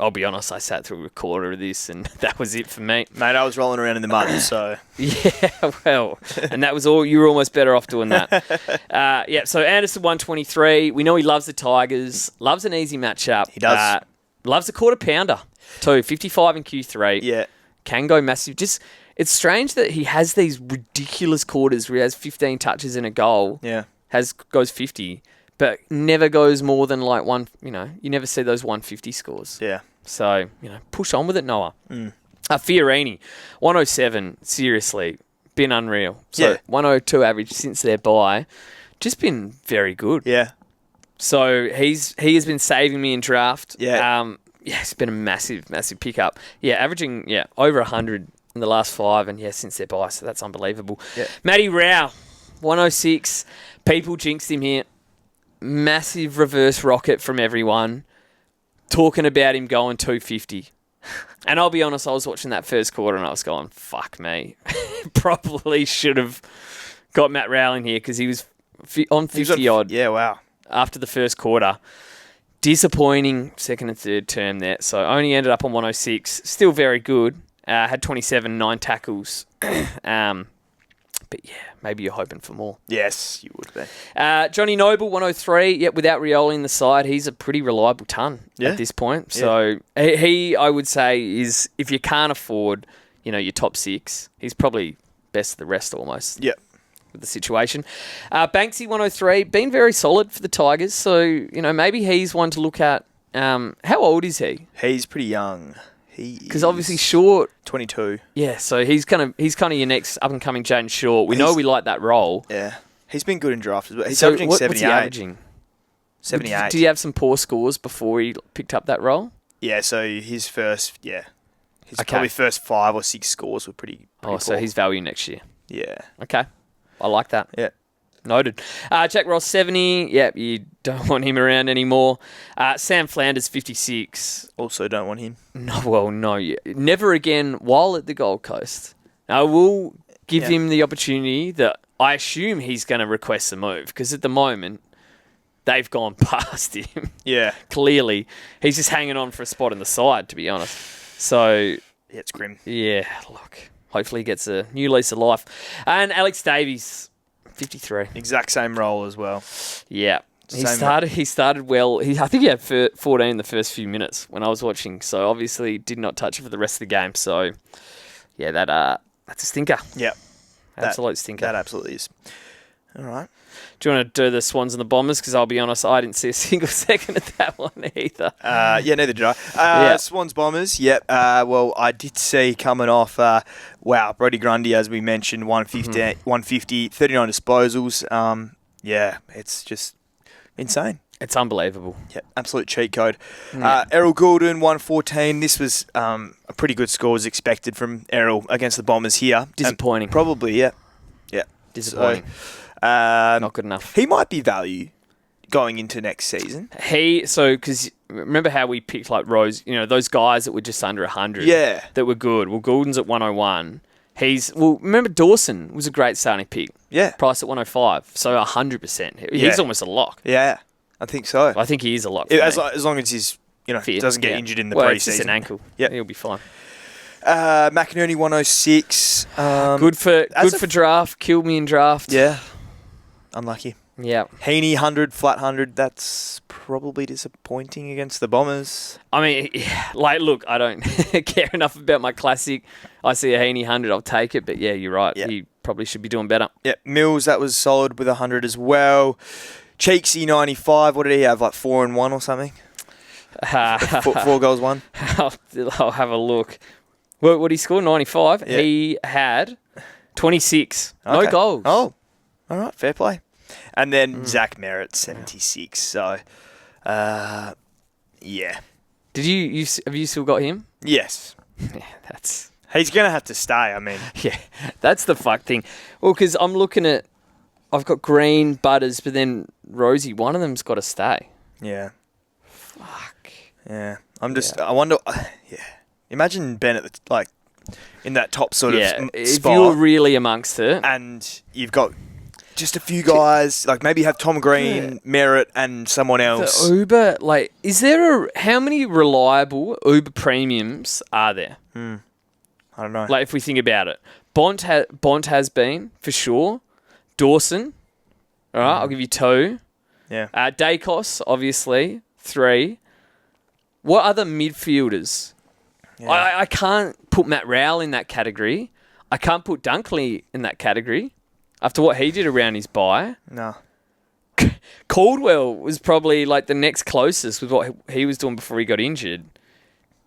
A: I'll be honest, I sat through a quarter of this and that was it for me.
C: Mate, I was rolling around in the mud, so...
A: Yeah, well, and that was all. You were almost better off doing that. So Anderson 123. We know he loves the Tigers, loves an easy matchup.
C: He does.
A: Loves a quarter pounder too, 55 in Q3.
C: Yeah.
A: Can go massive. Just, it's strange that he has these ridiculous quarters where he has 15 touches and a goal.
C: Yeah.
A: Goes 50. But never goes more than like one, you never see those 150 scores.
C: Yeah.
A: So, push on with it, Noah. Fiorini, 107, seriously, been unreal. So, 102 average since their bye, just been very good.
C: Yeah.
A: So, he has been saving me in draft.
C: Yeah.
A: It's been a massive, massive pickup. Yeah, averaging, over 100 in the last 5 and, since their bye, so that's unbelievable.
C: Yeah.
A: Matty Rao, 106, people jinxed him here. Massive reverse rocket from everyone talking about him going 250. And I'll be honest, I was watching that first quarter and I was going, fuck me. Probably should have got Matt Rowell in here because he was on 50 odd.
C: Yeah, wow.
A: After the first quarter. Disappointing second and third term there. So only ended up on 106. Still very good. Had 27, 9 tackles. But maybe you're hoping for more.
C: Yes, you would be.
A: Johnny Noble, 103. Without Rioli in the side, he's a pretty reliable ton at this point. So he, I would say, is, if you can't afford, your top 6, he's probably best of the rest almost.
C: Yep.
A: With the situation. Banksy, 103. Been very solid for the Tigers. So, maybe he's one to look at. How old is he?
C: He's pretty young.
A: Because obviously Short...
C: 22.
A: Yeah, so he's kind of your next up-and-coming Jaden Short. We know we like that role.
C: Yeah. He's been good in draft as well. He's averaging 78.
A: What's he averaging?
C: 78.
A: Did he have some poor scores before he picked up that role?
C: Yeah, so his first, probably first 5 or 6 scores were pretty poor.
A: So he's value next year.
C: Yeah.
A: Okay. I like that.
C: Yeah.
A: Noted. Jack Ross, 70. Yep, you don't want him around anymore. Sam Flanders, 56.
C: Also don't want him.
A: No. Never again while at the Gold Coast. I will give him the opportunity that I assume he's going to request a move because at the moment, they've gone past him.
C: Yeah.
A: Clearly. He's just hanging on for a spot on the side, to be honest. So...
C: yeah, it's grim.
A: Yeah, look. Hopefully he gets a new lease of life. And Alex Davies... 53.
C: Exact same role as well.
A: Yeah. He started well. I think he had 14 in the first few minutes when I was watching, so obviously did not touch it for the rest of the game. So, yeah, that's a stinker.
C: Yeah.
A: Absolute stinker.
C: That absolutely is. All right.
A: Do you want to do the Swans and the Bombers? Because I'll be honest, I didn't see a single second of that one either.
C: Neither did I. Swans Bombers, yep. Well, I did see coming off, Brody Grundy, as we mentioned, 150, 39 disposals. It's just insane.
A: It's unbelievable.
C: Yeah, absolute cheat code. Errol Goulden, 114. This was a pretty good score as expected from Errol against the Bombers here.
A: Disappointing.
C: Probably, yeah. Yeah.
A: Disappointing. Not good enough.
C: He might be value going into next season.
A: Because remember how we picked like Rose, those guys that were just under 100 that were good. Well, Goulden's at 101. Remember Dawson was a great starting pick.
C: Yeah.
A: Priced at 105. So 100%. He's almost a lock.
C: Yeah, I think so.
A: I think he is a lock.
C: As long as he's, fit, doesn't get injured in the preseason.
A: It's just an ankle.
C: Yeah.
A: He'll be fine.
C: McInerney, 106.
A: Good for draft. Killed me in draft.
C: Yeah. Unlucky.
A: Yeah.
C: Heaney, 100, flat 100. That's probably disappointing against the Bombers.
A: I mean, look, I don't care enough about my classic. I see a Heaney 100, I'll take it. But yeah, you're right. Yeah. He probably should be doing better.
C: Yeah. Mills, that was solid with 100 as well. Cheeksy, 95. What did he have? Like 4 and 1 or something? 4 goals, 1?
A: I'll have a look. What did he score? 95. Yeah. He had 26. Okay. No goals.
C: Oh. All right, fair play. And then Zach Merritt, 76. So, yeah.
A: Have you still got him?
C: Yes.
A: Yeah,
C: he's going to have to stay, I mean.
A: Yeah, that's the fuck thing. Well, because I'm looking at I've got Green, Butters, but then Rosie. One of them's got to stay.
C: Yeah.
A: Fuck.
C: Yeah. I wonder. Yeah. Imagine Ben in that top sort of spot.
A: If you're really amongst it.
C: And you've got just a few guys, like maybe have Tom Green, Merritt, and someone else.
A: The Uber, how many reliable Uber premiums are there?
C: I don't know.
A: Like, if we think about it, Bont has been, for sure. Dawson, all right, I'll give you 2.
C: Yeah.
A: Dacos, obviously, 3. What other midfielders?
C: Yeah.
A: I can't put Matt Rowell in that category. I can't put Dunkley in that category after what he did around his bye.
C: No.
A: Caldwell was probably like the next closest with what he was doing before he got injured.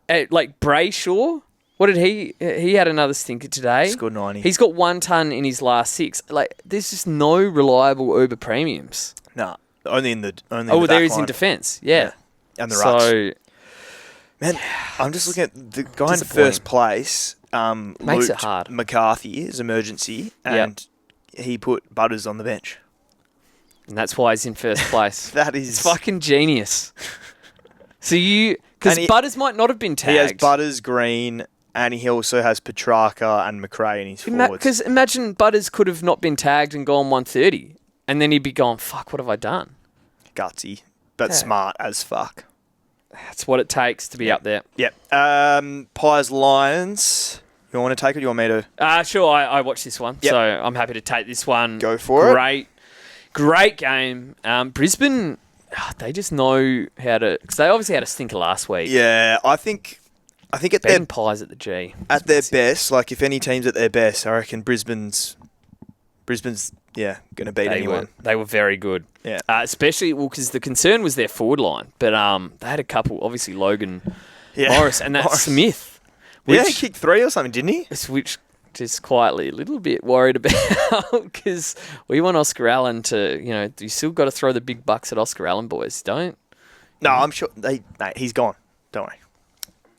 A: Like Brayshaw, what did he had another stinker today.
C: Scored 90.
A: He's got 1 ton in his last 6. Like, there's just no reliable Uber premiums.
C: No. Only in the
A: There is in defence. Yeah.
C: And the rucks.
A: So,
C: man, I'm just looking at the guy in first place.
A: Makes it hard.
C: McCarthy is emergency, and he put Butters on the bench.
A: and that's why he's in first place.
C: That is
A: it's fucking genius. So because Butters might not have been tagged.
C: He has Butters, Green, and he also has Petrarca and McRae in his forwards.
A: Because imagine Butters could have not been tagged and gone 130, and then he'd be going, fuck, what have I done?
C: Gutsy, but smart as fuck.
A: That's what it takes to be up there.
C: Yep. Pies Lions. You want to take it? You want me to?
A: Sure, I watched this one,
C: Yep.
A: so I'm happy to take this one.
C: Go for
A: it. Great game. Brisbane, they just know how to... Because they obviously had a stinker last week.
C: Yeah, I think at
A: Betting Pies at the G.
C: At their best, like if any team's at their best, I reckon Brisbane's going to beat anyone.
A: They were very good.
C: Yeah.
A: Especially, because the concern was their forward line. But they had a couple, obviously Logan Morris and that Smith.
C: He kicked 3 or something, didn't he?
A: Which just quietly a little bit worried about because we want Oscar Allen to, you still got to throw the big bucks at Oscar Allen, boys. Don't.
C: No, I'm sure he's gone. Don't worry.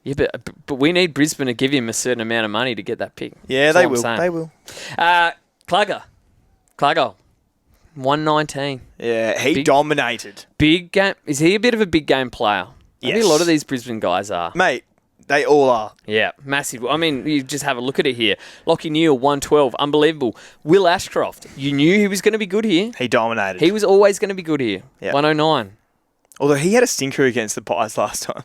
A: Yeah, but we need Brisbane to give him a certain amount of money to get that pick.
C: Yeah, they will. They will.
A: Clagger, 119.
C: Yeah, he dominated.
A: Big game. Is he a bit of a big game player?
C: Yes.
A: Maybe a lot of these Brisbane guys are.
C: Mate, they all are.
A: Yeah, massive. I mean, you just have a look at it here. Lockie Neal, 112. Unbelievable. Will Ashcroft, you knew he was going to be good here.
C: He dominated.
A: He was always going to be good here.
C: Yeah.
A: 109.
C: Although he had a stinker against the Pies last time.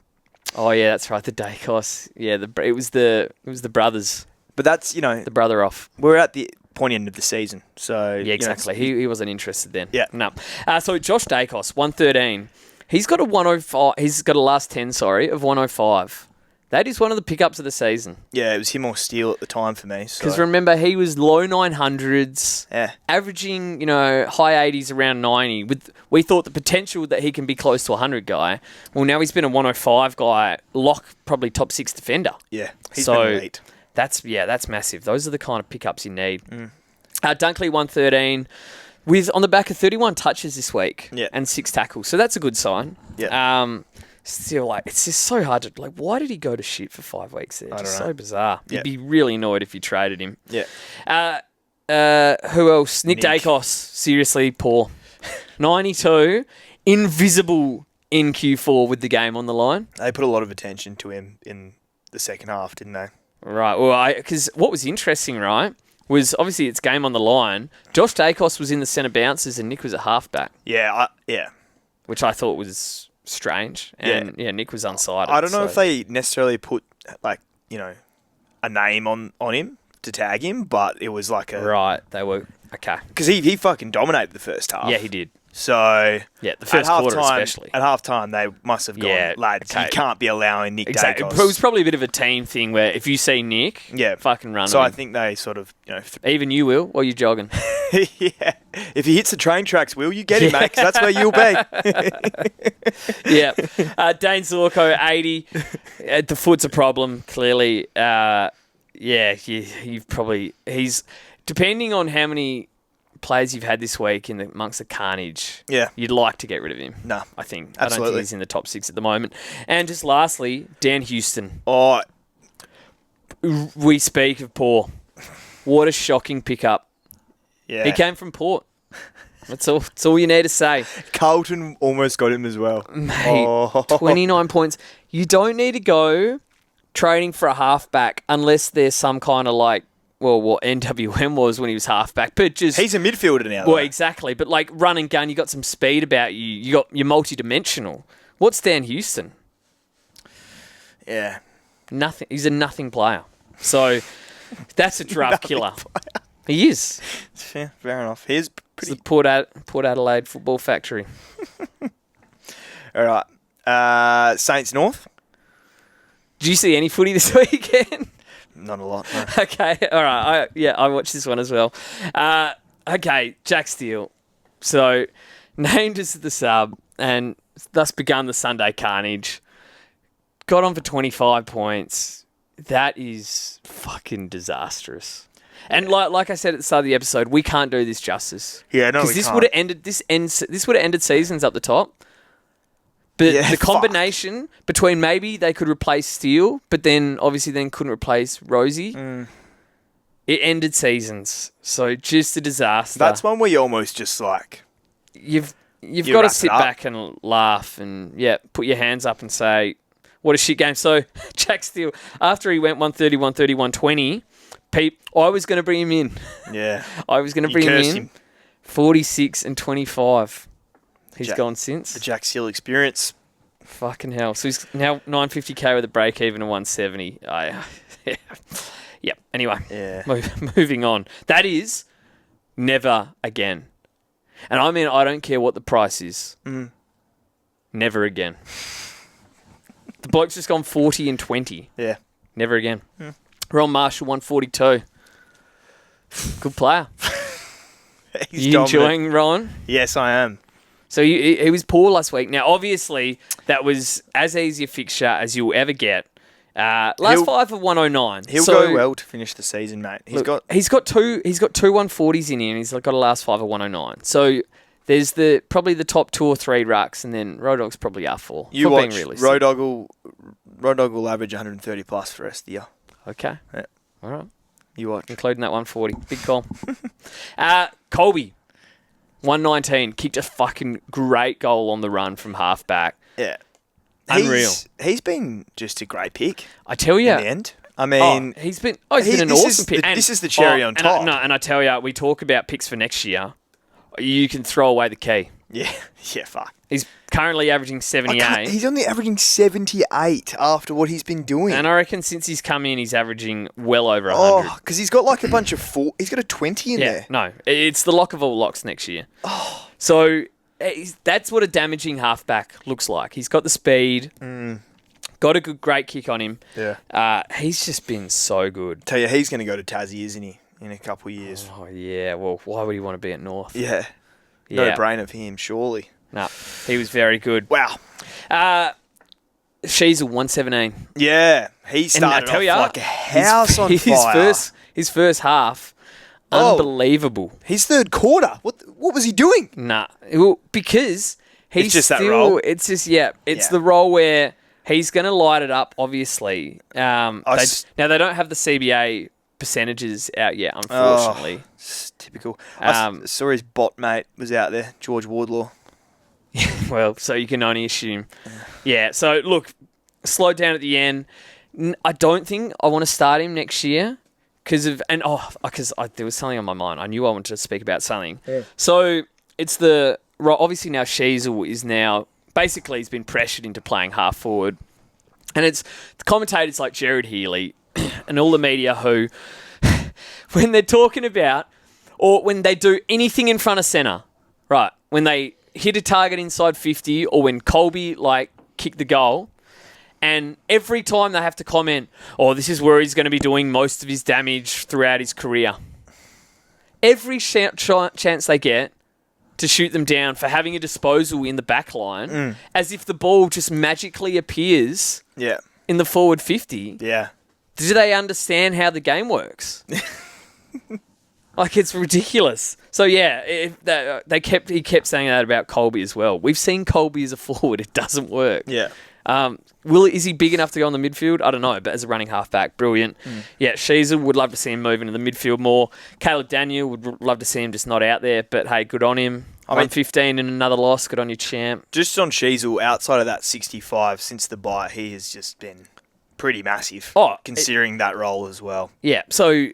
A: Oh yeah, that's right. The Dacos. Yeah, it was the brothers.
C: But that's
A: the brother off.
C: We're at the pointy end of the season, so
A: yeah, exactly. He wasn't interested then.
C: Yeah,
A: no. So Josh Dacos, 113. He's got a 105. He's got a last 10, of 105. That is one of the pickups of the season.
C: Yeah, it was him or Steele at the time for me.
A: Because remember, he was low 900s, averaging, high 80s, around 90. We thought the potential that he can be close to 100 guy. Well, now he's been a 105 guy, probably top 6 defender.
C: Yeah, he's been elite.
A: That's massive. Those are the kind of pickups you need. Dunkley, 113, on the back of 31 touches this week and 6 tackles. So that's a good sign.
C: Yeah.
A: Still, it's just so hard to... why did he go to shit for 5 weeks there?
C: I don't know.
A: So bizarre.
C: Yeah.
A: You'd be really annoyed if you traded him.
C: Yeah.
A: Who else? Nick Dacos. Seriously, poor. 92. Invisible in Q4 with the game on the line.
C: They put a lot of attention to him in the second half, didn't they?
A: Right. Well, because what was interesting, right, was obviously it's game on the line. Josh Dacos was in the centre bounces and Nick was at halfback.
C: Yeah.
A: Which I thought was strange. And, Nick was unsided.
C: I don't know if they necessarily put, a name on him to tag him, but it was like a...
A: Right. They were... Okay.
C: Because he fucking dominated the first half.
A: Yeah, he did.
C: So...
A: Yeah, the first quarter especially.
C: At halftime, they must have gone, lads, you can't be allowing Nick Dacos.
A: It was probably a bit of a team thing where if you see Nick, fucking run
C: So
A: him.
C: I think they sort of,
A: Even you will, while you're jogging.
C: Yeah. If he hits the train tracks, Will, you get him, mate, because that's where you'll be.
A: Yeah. Dane Zorko, 80. The foot's a problem, clearly. You've probably... Depending on how many players you've had this week amongst the carnage, you'd like to get rid of him.
C: No.
A: I think.
C: Absolutely.
A: I don't think he's in the top 6 at the moment. And just lastly, Dan Houston.
C: Oh.
A: We speak of Port. What a shocking pickup.
C: Yeah.
A: He came from Port. That's all you need to say.
C: Carlton almost got him as well.
A: Mate, 29 points. You don't need to go trading for a halfback unless there's some kind of like, well, what NWM was when he was halfback. But just
C: He's a midfielder now.
A: well,
C: though.
A: exactly. But like run and gun, you got some speed about you. You're multi-dimensional. What's Dan Houston?
C: Yeah.
A: Nothing. He's a nothing player. So that's a draft killer. He is.
C: Yeah, fair enough. Here's
A: It's the
C: pretty...
A: Port Adelaide Football Factory.
C: All right. Saints North?
A: Did you see any footy this weekend?
C: Not a lot, no.
A: Okay, all right. I watched this one as well. Okay, Jack Steele. So, named as the sub and thus begun the Sunday Carnage. Got on for 25 points. That is fucking disastrous. And like I said at the start of the episode, we can't do this justice.
C: Yeah, no, we
A: Because this
C: can't.
A: would have ended this would have ended seasons up the top. But
C: Yeah,
A: the combination between maybe they could replace Steele, but then obviously then couldn't replace Rosie. It ended seasons. So just a disaster.
C: That's one where you almost just like...
A: You've
C: You
A: got to
C: wrap it
A: sit
C: up.
A: back and laugh and put your hands up and say, what a shit game. So Jack Steele, after he went 130, 130, 120, I was going to bring him in.
C: Yeah.
A: I was going to
C: You
A: bring him
C: cursed
A: in.
C: him.
A: 46 and 25. He's
C: Jack-
A: gone since.
C: The Jack Steele experience.
A: Fucking hell. So he's now 950k with a break even of 170. Yeah. Anyway,
C: Yeah.
A: moving on. That is never again. And I mean, I don't care what the price is. Never again. The bloke's just gone 40 and 20.
C: Yeah.
A: Never again. Ron Marshall, 142. Good player.
C: He's
A: You
C: dominant.
A: enjoying Ron?
C: Yes, I am.
A: So he was poor last week. Now, obviously, that was as easy a fixture as you'll ever get. Last five of 109.
C: He'll
A: So,
C: go well to finish the season, mate. He's
A: look,
C: got...
A: he's got two 140s in here, and he's got a last five of 109. So there's probably the top 2 or 3 rucks, and then Road Dogg's probably R4.
C: You
A: being
C: watch,
A: realistic.
C: Road Dogg will average 130 plus for the rest of the year.
A: Okay.
C: Yeah.
A: All right.
C: You watch.
A: Including that 140. Big call. Colby, 119. Kicked a fucking great goal on the run from halfback.
C: Yeah.
A: Unreal.
C: He's been just a great pick
A: I tell you.
C: in the end. I mean...
A: He's been an
C: this
A: awesome
C: is
A: pick.
C: this is the cherry on top.
A: And I tell you, we talk about picks for next year. You can throw away the key.
C: Yeah, fuck.
A: He's currently averaging 78.
C: He's only averaging 78 after what he's been doing.
A: And I reckon since he's come in, he's averaging well over 100.
C: Oh, because he's got like a bunch of he's got a 20 in
A: yeah,
C: there.
A: no. It's the lock of all locks next year. Oh. So that's what a damaging halfback looks like. He's got the speed. Got a great kick on him.
C: Yeah.
A: He's just been so good.
C: Tell you, he's going to go to Tassie, isn't he, in a couple of years?
A: Oh, yeah. Well, why would he want to be at North?
C: Yeah.
A: Yeah.
C: No brainer for him, surely.
A: No, he was very good.
C: Wow.
A: She's a 117.
C: Yeah. He started
A: tell
C: off
A: ya,
C: like a house on fire.
A: His first half,
C: Oh.
A: unbelievable.
C: His third quarter. What was he doing?
A: Nah, well, because he's
C: It's just that
A: still,
C: role?
A: It's just
C: Yeah.
A: the role where he's going to light it up. Obviously, now they don't have the CBA percentages out yet, unfortunately.
C: It's typical.
A: Um,
C: I saw his bot mate was out there, George Wardlaw.
A: Well, so you can only assume. Yeah. So look, slowed down at the end. I don't think I want to start him next year because there was something on my mind. I knew I wanted to speak about something. Yeah. So it's obviously now Sheasel is now basically he's been pressured into playing half forward, and it's the commentators like Jared Healy and all the media who, when they're talking about or when they do anything in front of centre, right? When they hit a target inside 50 or when Colby kicked the goal, and every time they have to comment, this is where he's going to be doing most of his damage throughout his career. Every chance they get to shoot them down for having a disposal in the back line, as if the ball just magically appears in the forward 50.
C: Yeah.
A: Do they understand how the game works? It's ridiculous. So yeah, he kept saying that about Colby as well. We've seen Colby as a forward; it doesn't work.
C: Yeah.
A: Is he big enough to go on the midfield? I don't know, but as a running halfback, brilliant. Yeah, Sheezel, would love to see him move into the midfield more. Caleb Daniel, would love to see him just not out there, but hey, good on him. 115 and another loss, good on you, champ.
C: Just on Sheezel, outside of that 65 since the bye, he has just been pretty massive, considering that role as well.
A: Yeah, so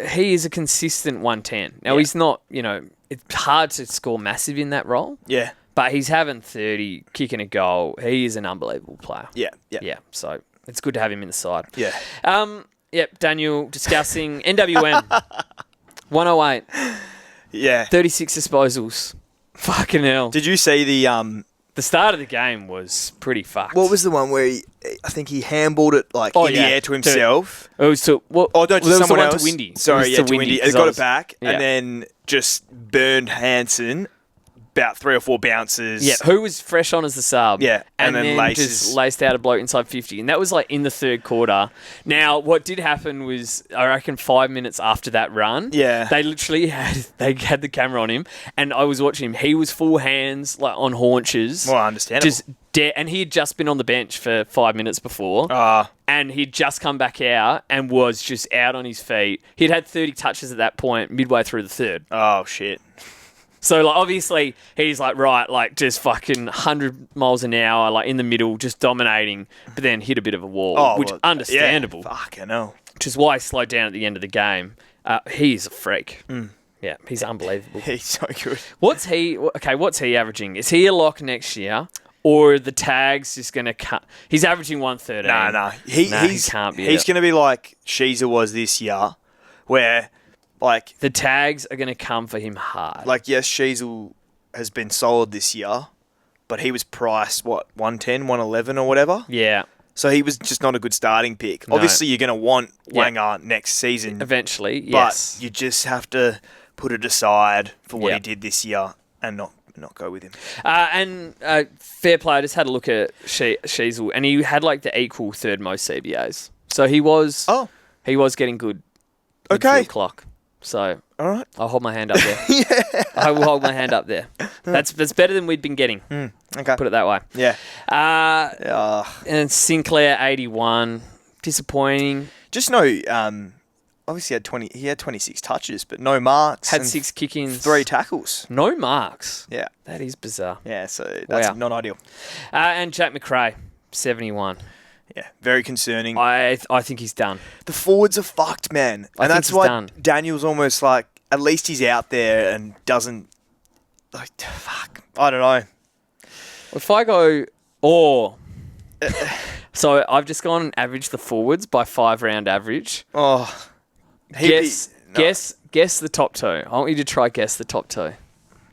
A: he is a consistent 110. Now, he's not, it's hard to score massive in that role.
C: Yeah.
A: But he's having 30, kicking a goal. He is an unbelievable player.
C: Yeah.
A: So it's good to have him in the side.
C: Yeah.
A: Daniel discussing NWN 108.
C: Yeah.
A: 36 disposals. Fucking hell.
C: Did you see the
A: start of the game was pretty fucked.
C: What was the one where I think he handballed it in the air to himself?
A: It was to
C: someone else.
A: To Windy.
C: Sorry, to Windy. He got it back and then just burned Hansen. About 3 or 4 bounces.
A: Yeah, who was fresh on as the sub.
C: Yeah,
A: and then just laced out a bloke inside 50. And that was in the third quarter. Now, what did happen was, I reckon 5 minutes after that run, they literally had the camera on him. And I was watching him. He was full hands, on haunches.
C: Well, understandable.
A: Just and he had just been on the bench for 5 minutes before. And he'd just come back out and was just out on his feet. He'd had 30 touches at that point, midway through the third.
C: Oh, shit.
A: So, obviously, he's just fucking 100 miles an hour, in the middle, just dominating, but then hit a bit of a wall, understandable.
C: Yeah, fucking hell.
A: Which is why he slowed down at the end of the game. He's a freak. Yeah, he's unbelievable.
C: He's so good.
A: What's he averaging? Is he a lock next year? Or are the tags just going to cut? He's averaging 113.
C: No. He can't be. He's going to be like Sheezer was this year, where...
A: the tags are going to come for him hard.
C: Yes, Sheezel has been solid this year, but he was priced, 110, 111 or whatever?
A: Yeah.
C: So he was just not a good starting pick. No. Obviously, you're going to want Wanger next season.
A: Eventually, yes.
C: But you just have to put it aside for what he did this year and not go with him.
A: Fair play, I just had a look at Sheezel, and he had the equal third most CBAs. So he was getting good.
C: Okay.
A: Clock. So,
C: all right,
A: I'll hold my hand up there. I will hold my hand up there. That's better than we'd been getting.
C: Okay,
A: put it that way.
C: Yeah.
A: And Sinclair 81, disappointing.
C: Just no. Obviously he had 26 touches, but no marks.
A: Had 6 kick-ins,
C: 3 tackles.
A: No marks.
C: Yeah,
A: that is bizarre.
C: Yeah, so that's not ideal.
A: And Jack McRae 71.
C: Yeah, very concerning.
A: I think he's done.
C: The forwards are fucked, man. And that's why Daniel's almost at least he's out there and doesn't... fuck. I don't know.
A: If I go... So I've just gone and averaged the forwards by 5-round average.
C: Oh.
A: Guess the top 2. I want you to try guess the top 2.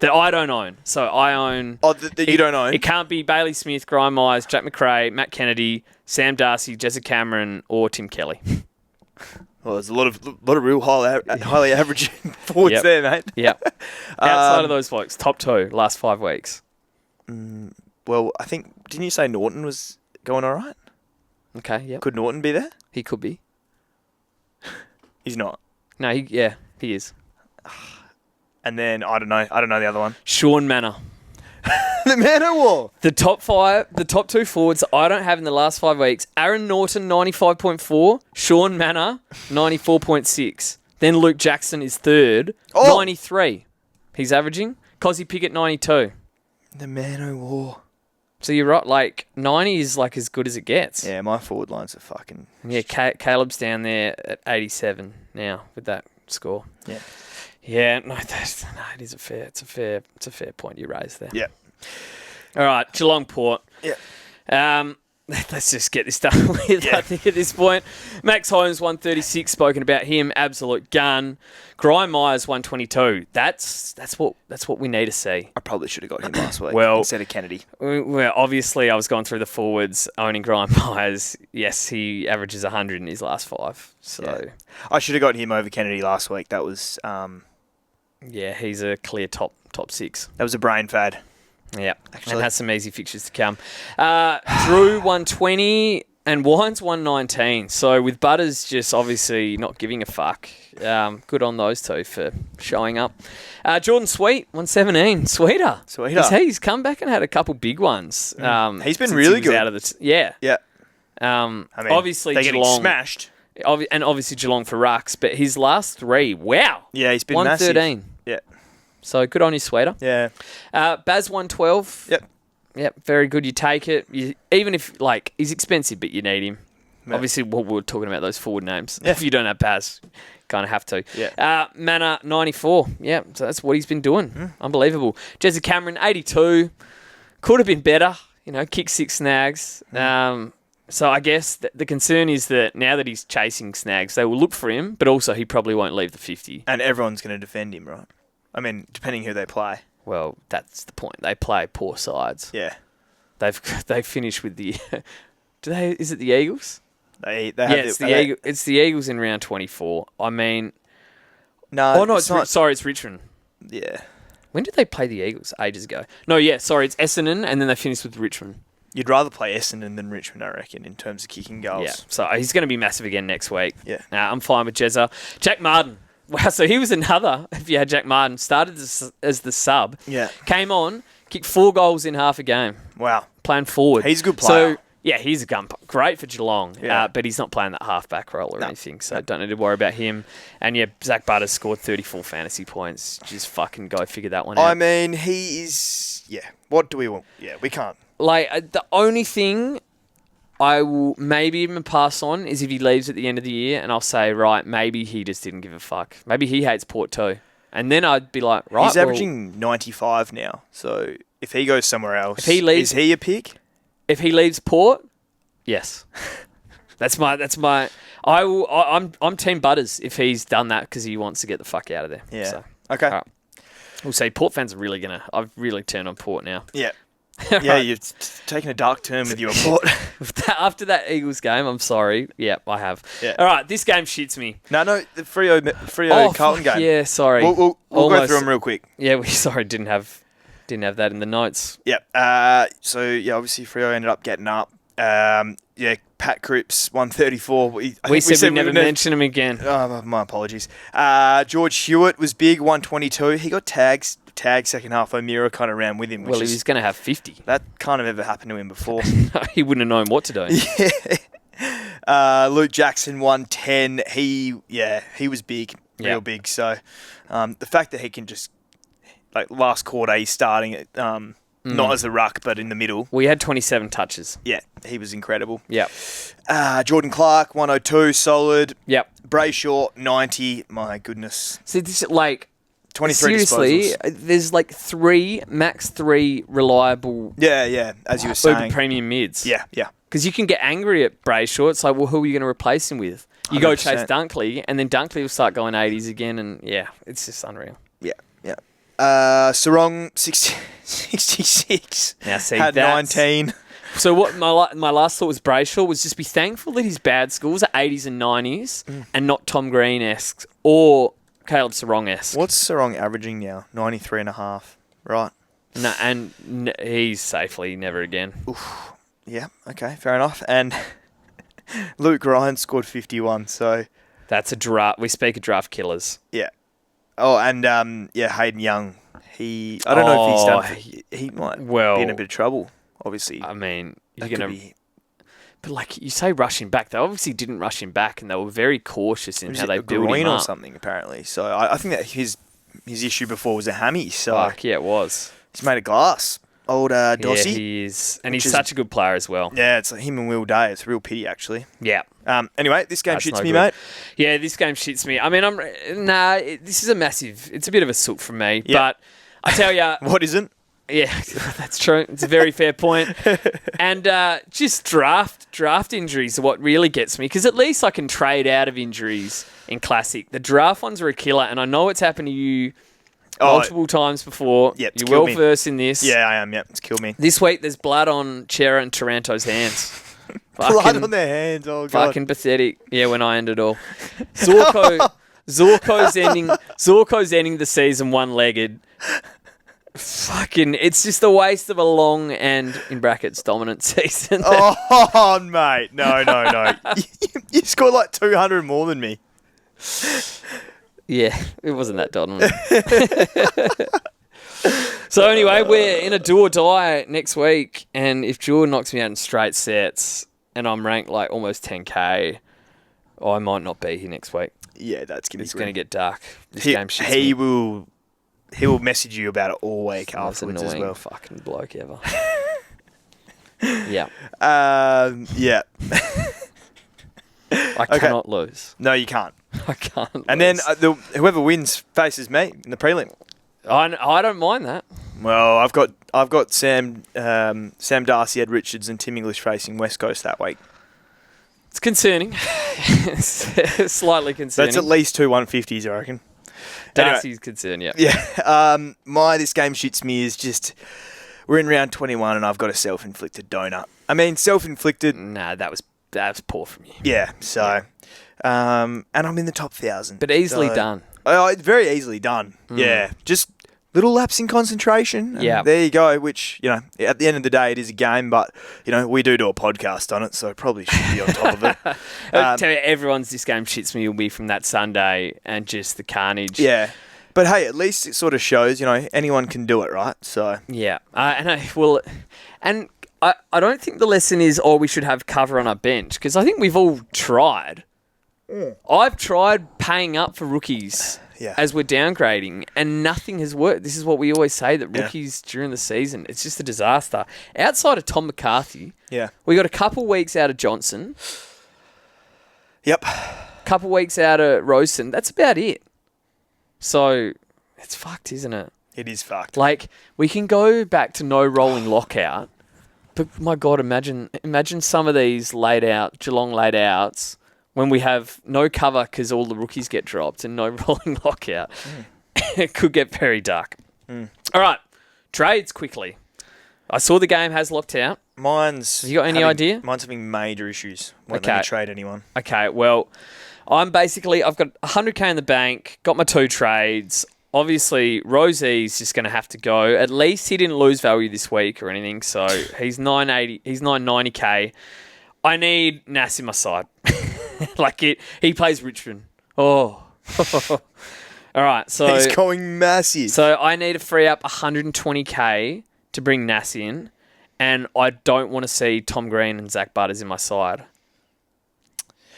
A: That I don't own. So I own...
C: Oh, that you don't own?
A: It can't be Bailey Smith, Graham Myers, Jack McRae, Matt Kennedy, Sam Darcy, Jessica Cameron, or Tim Kelly.
C: Well, there's a lot of real highly average forwards there, mate.
A: Yep. Outside of those folks, top 2, last 5 weeks.
C: Well, I think... Didn't you say Norton was going all right?
A: Okay, yeah.
C: Could Norton be there?
A: He could be.
C: He's not.
A: No, he is.
C: And then, I don't know the other one.
A: Sean Manor.
C: The Manor War.
A: The top 2 forwards I don't have in the last 5 weeks. Aaron Norton, 95.4. Sean Manor, 94.6. Then Luke Jackson is third, 93. He's averaging. Cozzy Pickett, 92.
C: The Manor War.
A: So you're right, 90 is as good as it gets.
C: Yeah, my forward lines are fucking...
A: Yeah, Caleb's down there at 87 now with that score.
C: Yeah.
A: Yeah, it is a fair point you raised there.
C: Yeah.
A: All right, Geelong Port.
C: Yeah.
A: Let's just get this done with, I think, at this point. Max Holmes, 136, spoken about him, absolute gun. Grime Myers, 122. That's what we need to see.
C: I probably should have got him last week instead of Kennedy.
A: Well, obviously, I was going through the forwards, owning Grime Myers. Yes, he averages 100 in his last 5. So
C: I should have got him over Kennedy last week. That was...
A: yeah, he's a clear top 6.
C: That was a brain fad.
A: Yeah, actually. And has some easy fixtures to come. Drew, 120. And Wine's 119. So with Butters just obviously not giving a fuck. Good on those two for showing up. Jordan Sweet, 117. Sweeter. He's come back and had a couple big ones.
C: He's been really good.
A: Out of the yeah. Obviously
C: they're getting
A: Geelong
C: smashed.
A: And obviously Geelong for rucks, but his last three, wow.
C: Yeah, he's been
A: 113.
C: massive. Yeah.
A: So good on you, Sweeter.
C: Yeah.
A: Baz 112.
C: Yep,
A: very good. You take it. Even if, he's expensive, but you need him. Yeah. Obviously, we're talking about those forward names. Yeah. If you don't have Baz, kind of have to.
C: Yeah.
A: Manor, 94. Yeah, so that's what he's been doing. Unbelievable. Jesse Cameron, 82. Could have been better. Kick 6 snags. So I guess the concern is that now that he's chasing snags, they will look for him, but also he probably won't leave the 50.
C: And everyone's going to defend him, right? I mean, depending who they play.
A: Well, that's the point. They play poor sides.
C: Yeah.
A: They finished with the... Is it the Eagles? It's the Eagles in round 24. I mean...
C: No,
A: it's not. Sorry, it's Richmond.
C: Yeah.
A: When did they play the Eagles? Ages ago. No, it's Essendon, and then they finished with Richmond.
C: You'd rather play Essendon than Richmond, I reckon, in terms of kicking goals.
A: Yeah, so he's going to be massive again next week.
C: Yeah.
A: I'm fine with Jezza. Jack Martin. Wow, so he was another, if you had Jack Martin, started as the sub.
C: Yeah.
A: Came on, kicked 4 goals in half a game.
C: Wow.
A: Playing forward.
C: He's a good player.
A: So, yeah, he's a gun. Great for Geelong. Yeah. But he's not playing that half-back role or anything, so don't need to worry about him. And, Zach Butters scored 34 fantasy points. Just fucking go figure that one out.
C: I mean, he is... Yeah. What do we want? Yeah, we can't.
A: The only thing I will maybe even pass on is if he leaves at the end of the year, and I'll say, right, maybe he just didn't give a fuck. Maybe he hates Port too. And then I'd be like, right,
C: he's averaging 95 now. So if he goes somewhere else, is he a pick?
A: If he leaves Port, yes. I'm Team Butters if he's done that because he wants to get the fuck out of there.
C: Yeah.
A: So,
C: okay.
A: Right. We'll see. Port fans are really I've really turned on Port now.
C: Yeah. Yeah, you've taken a dark turn with your Port.
A: After that Eagles game, I'm sorry. Yeah, I have.
C: Yeah.
A: All right, this game shits me.
C: No, the Freo Carlton game.
A: Yeah, sorry.
C: We'll go through them real quick.
A: Yeah, we didn't have that in the notes.
C: Yep. Obviously Freo ended up getting up. Pat Cripps, 134. We said we'd never mention him again. Oh, my apologies. George Hewitt was big, 122. He got tagged second half. O'Meara kind of ran with him.
A: Well, he was going to have 50.
C: That kind of ever happened to him before.
A: He wouldn't have known what to do.
C: Yeah. Luke Jackson, 110. He was big, real big. So the fact that he can just, last quarter, he's starting it, not as a ruck, but in the middle.
A: We had 27 touches.
C: Yeah, he was incredible.
A: Yep.
C: Jordan Clark, 102, solid.
A: Yep.
C: Brayshaw, 90. My goodness.
A: See, this
C: 23
A: seriously,
C: disposals.
A: there's max 3 reliable.
C: Yeah, as you were saying.
A: Premium mids.
C: Yeah.
A: Because you can get angry at Brayshaw. It's like, well, who are you going to replace him with? You 100%. Go chase Dunkley, and then Dunkley will start going 80s again, and it's just unreal.
C: Yeah. Sarong, 66.
A: Now, see,
C: had 19.
A: So what my last thought was Brayshaw was just be thankful that his bad scores are 80s and 90s and not Tom Green-esque or Caleb Sarong-esque.
C: What's Sarong averaging now? 93.5, right?
A: No, and he's safely never again.
C: Oof. Yeah, okay, fair enough. And Luke Ryan scored 51, so...
A: That's a draft. We speak of draft killers.
C: Yeah. Oh, and Hayden Young. I don't know if he's done... He might be in a bit of trouble, obviously.
A: I mean, you're going to... But you say rushing back, they obviously didn't rush him back, and they were very cautious in how they built him up.
C: Or something, apparently. So I think that his issue before was a hammy. So
A: fuck, yeah, it was.
C: He's made of glass. Old Dossie.
A: Yeah, he is. And he's such a good player as well.
C: Yeah, it's like him and Will Day. It's a real pity, actually.
A: Yeah.
C: Anyway, this game shits me, mate.
A: Yeah, this game shits me. I mean, this is a massive... It's a bit of a sook from me.
C: Yeah.
A: But I tell you...
C: What isn't?
A: Yeah, that's true. It's a very fair point. And just draft injuries are what really gets me, because at least I can trade out of injuries in Classic. The draft ones are a killer, and I know it's happened to you multiple times before.
C: Yep,
A: you're well versed in this.
C: Yeah, I am. Yep, it's killed me.
A: This week, there's blood on Chera and Taranto's hands.
C: Blood on their hands, oh God.
A: Fucking pathetic. Yeah, when I end it all. Zorko's ending the season one-legged. Fucking, it's just a waste of a long and, in brackets, dominant season.
C: Oh, mate. No. You scored like 200 more than me.
A: Yeah, it wasn't that dominant. So anyway, we're in a do or die next week, and if Jordan knocks me out in straight sets and I'm ranked like almost 10k, I might not be here next week.
C: Yeah, that's going to be
A: It's going to get dark. This game shits
C: he
A: me.
C: He will message you about it all week
A: Most
C: afterwards as
A: annoying
C: well.
A: fucking bloke ever. Yeah.
C: Yeah.
A: I cannot lose.
C: No, you can't.
A: I can't
C: And
A: lose.
C: then whoever wins faces me in the prelim.
A: I don't mind that.
C: Well, I've got Sam Darcy, Ed Richards, and Tim English facing West Coast that week.
A: It's concerning. It's slightly concerning.
C: That's at least 2 150s, I reckon.
A: Darcy's concerned, yeah.
C: Yeah. This game shits me is just we're in round 21 and I've got a self-inflicted donut. I mean, self-inflicted.
A: Nah, that was poor from you.
C: Yeah. So, and I'm in the top 1,000.
A: But easily done.
C: Oh, it's very easily done. Yeah. Just little lapse in concentration. And
A: Yeah.
C: there you go, which, at the end of the day, it is a game, but, we do a podcast on it, so probably should be on top of it.
A: I'll tell you, everyone's this game shits me will be from that Sunday and just the carnage.
C: Yeah. But hey, at least it sort of shows, anyone can do it, right? So
A: Yeah. I don't think the lesson is, we should have cover on our bench, because I think we've all tried. I've tried paying up for rookies as we're downgrading, and nothing has worked. This is what we always say, that rookies during the season, it's just a disaster. Outside of Tom McCarthy, we got a couple weeks out of Johnson.
C: Yep.
A: Couple weeks out of Rosen. That's about it. So it's fucked, isn't it?
C: It is fucked.
A: Like, we can go back to no rolling lockout, but my God, imagine some of these Geelong laid outs when we have no cover because all the rookies get dropped and no rolling lockout. It could get very dark. All right, trades quickly. I saw the game has locked out. Have you got any idea?
C: Mine's having major issues. Won't let me trade anyone.
A: Okay, well, I've got 100k in the bank, got my 2 trades. Obviously, Rosie's just going to have to go. At least he didn't lose value this week or anything, so he's 990k. I need Nass in my side. He plays Richmond. Oh. All right, so
C: he's going massive.
A: So I need to free up 120k to bring Nass in, and I don't want to see Tom Green and Zach Butters in my side.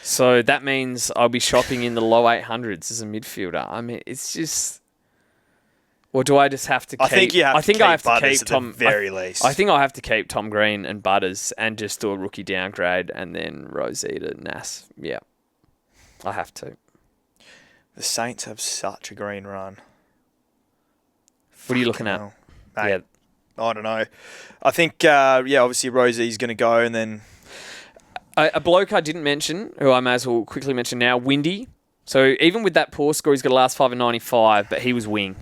A: So that means I'll be shopping in the low 800s as a midfielder. I mean, it's just... Or do I just have to keep...
C: I think you have to keep Butters at the very least.
A: I think I'll have to keep Tom Green and Butters and just do a rookie downgrade and then Rosie to Nass. Yeah. I have to.
C: The Saints have such a green run.
A: What are you looking at?
C: Mate, yeah. I don't know. I think, obviously Rosie's going to go and then...
A: A bloke I didn't mention, who I may as well quickly mention now, Windy. So even with that poor score, he's got a last 5 of 95, but he was wing.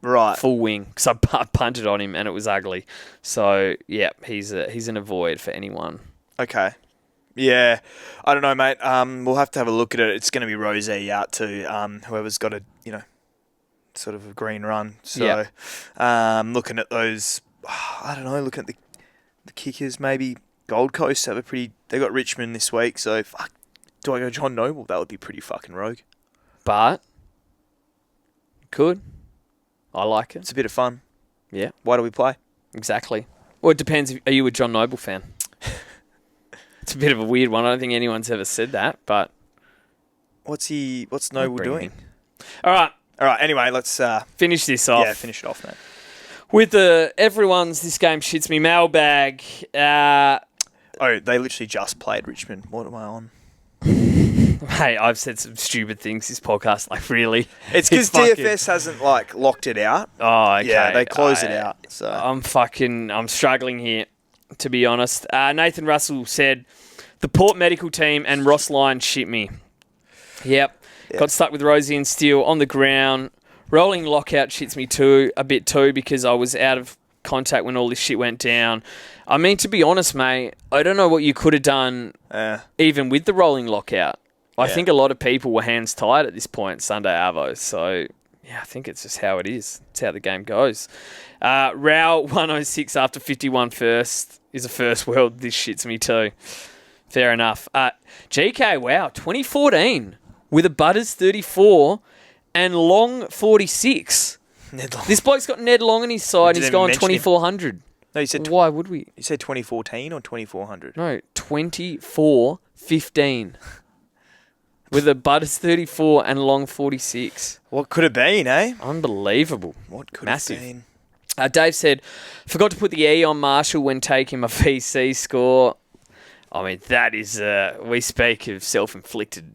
C: Right.
A: Full wing. Because I punted on him and it was ugly. So, yeah, he's an avoid for anyone.
C: Okay. Yeah. I don't know, mate. We'll have to have a look at it. It's going to be Rosie out too. Whoever's got a, sort of a green run. So, looking at those, I don't know, looking at the kickers, maybe Gold Coast they got Richmond this week. So, fuck, do I go John Noble? That would be pretty fucking rogue.
A: But, could. I like it.
C: It's a bit of fun.
A: Yeah.
C: Why do we play?
A: Exactly. Well, it depends. Are you a John Noble fan? It's a bit of a weird one. I don't think anyone's ever said that, but...
C: What's Noble doing?
A: All right.
C: Anyway, let's...
A: finish this off.
C: Yeah, finish it off, mate.
A: With everyone's This Game Shits Me mailbag.
C: They literally just played Richmond. What am I on?
A: Hey, I've said some stupid things this podcast. Like, really?
C: It's because DFS hasn't, locked it out.
A: Oh, okay.
C: Yeah, they closed it out. So
A: I'm struggling here, to be honest. Nathan Russell said, the Port Medical team and Ross Lyon shit me. Yep. Got stuck with Rosie and Steele on the ground. Rolling lockout shits me a bit too, because I was out of contact when all this shit went down. I mean, to be honest, mate, I don't know what you could have done even with the rolling lockout. I think a lot of people were hands tied at this point, Sunday Arvo. So, Yeah, I think it's just how it is. It's how the game goes. Rao 106 after 51 first is a first world. This shits me too. Fair enough. GK, wow, 2014 with a Butters 34 and Long 46.
C: Ned Long.
A: This bloke's got Ned Long on his side. He's going 2,400.
C: No, you said
A: Why would we?
C: You said 2014 or 2400?
A: No, 24-15 with a Butters 34 and Long 46.
C: What could have been, eh?
A: Unbelievable.
C: What could
A: Massive.
C: have been?
A: Dave said, forgot to put the E on Marshall when taking my VC score. I mean, that is, we speak of self-inflicted.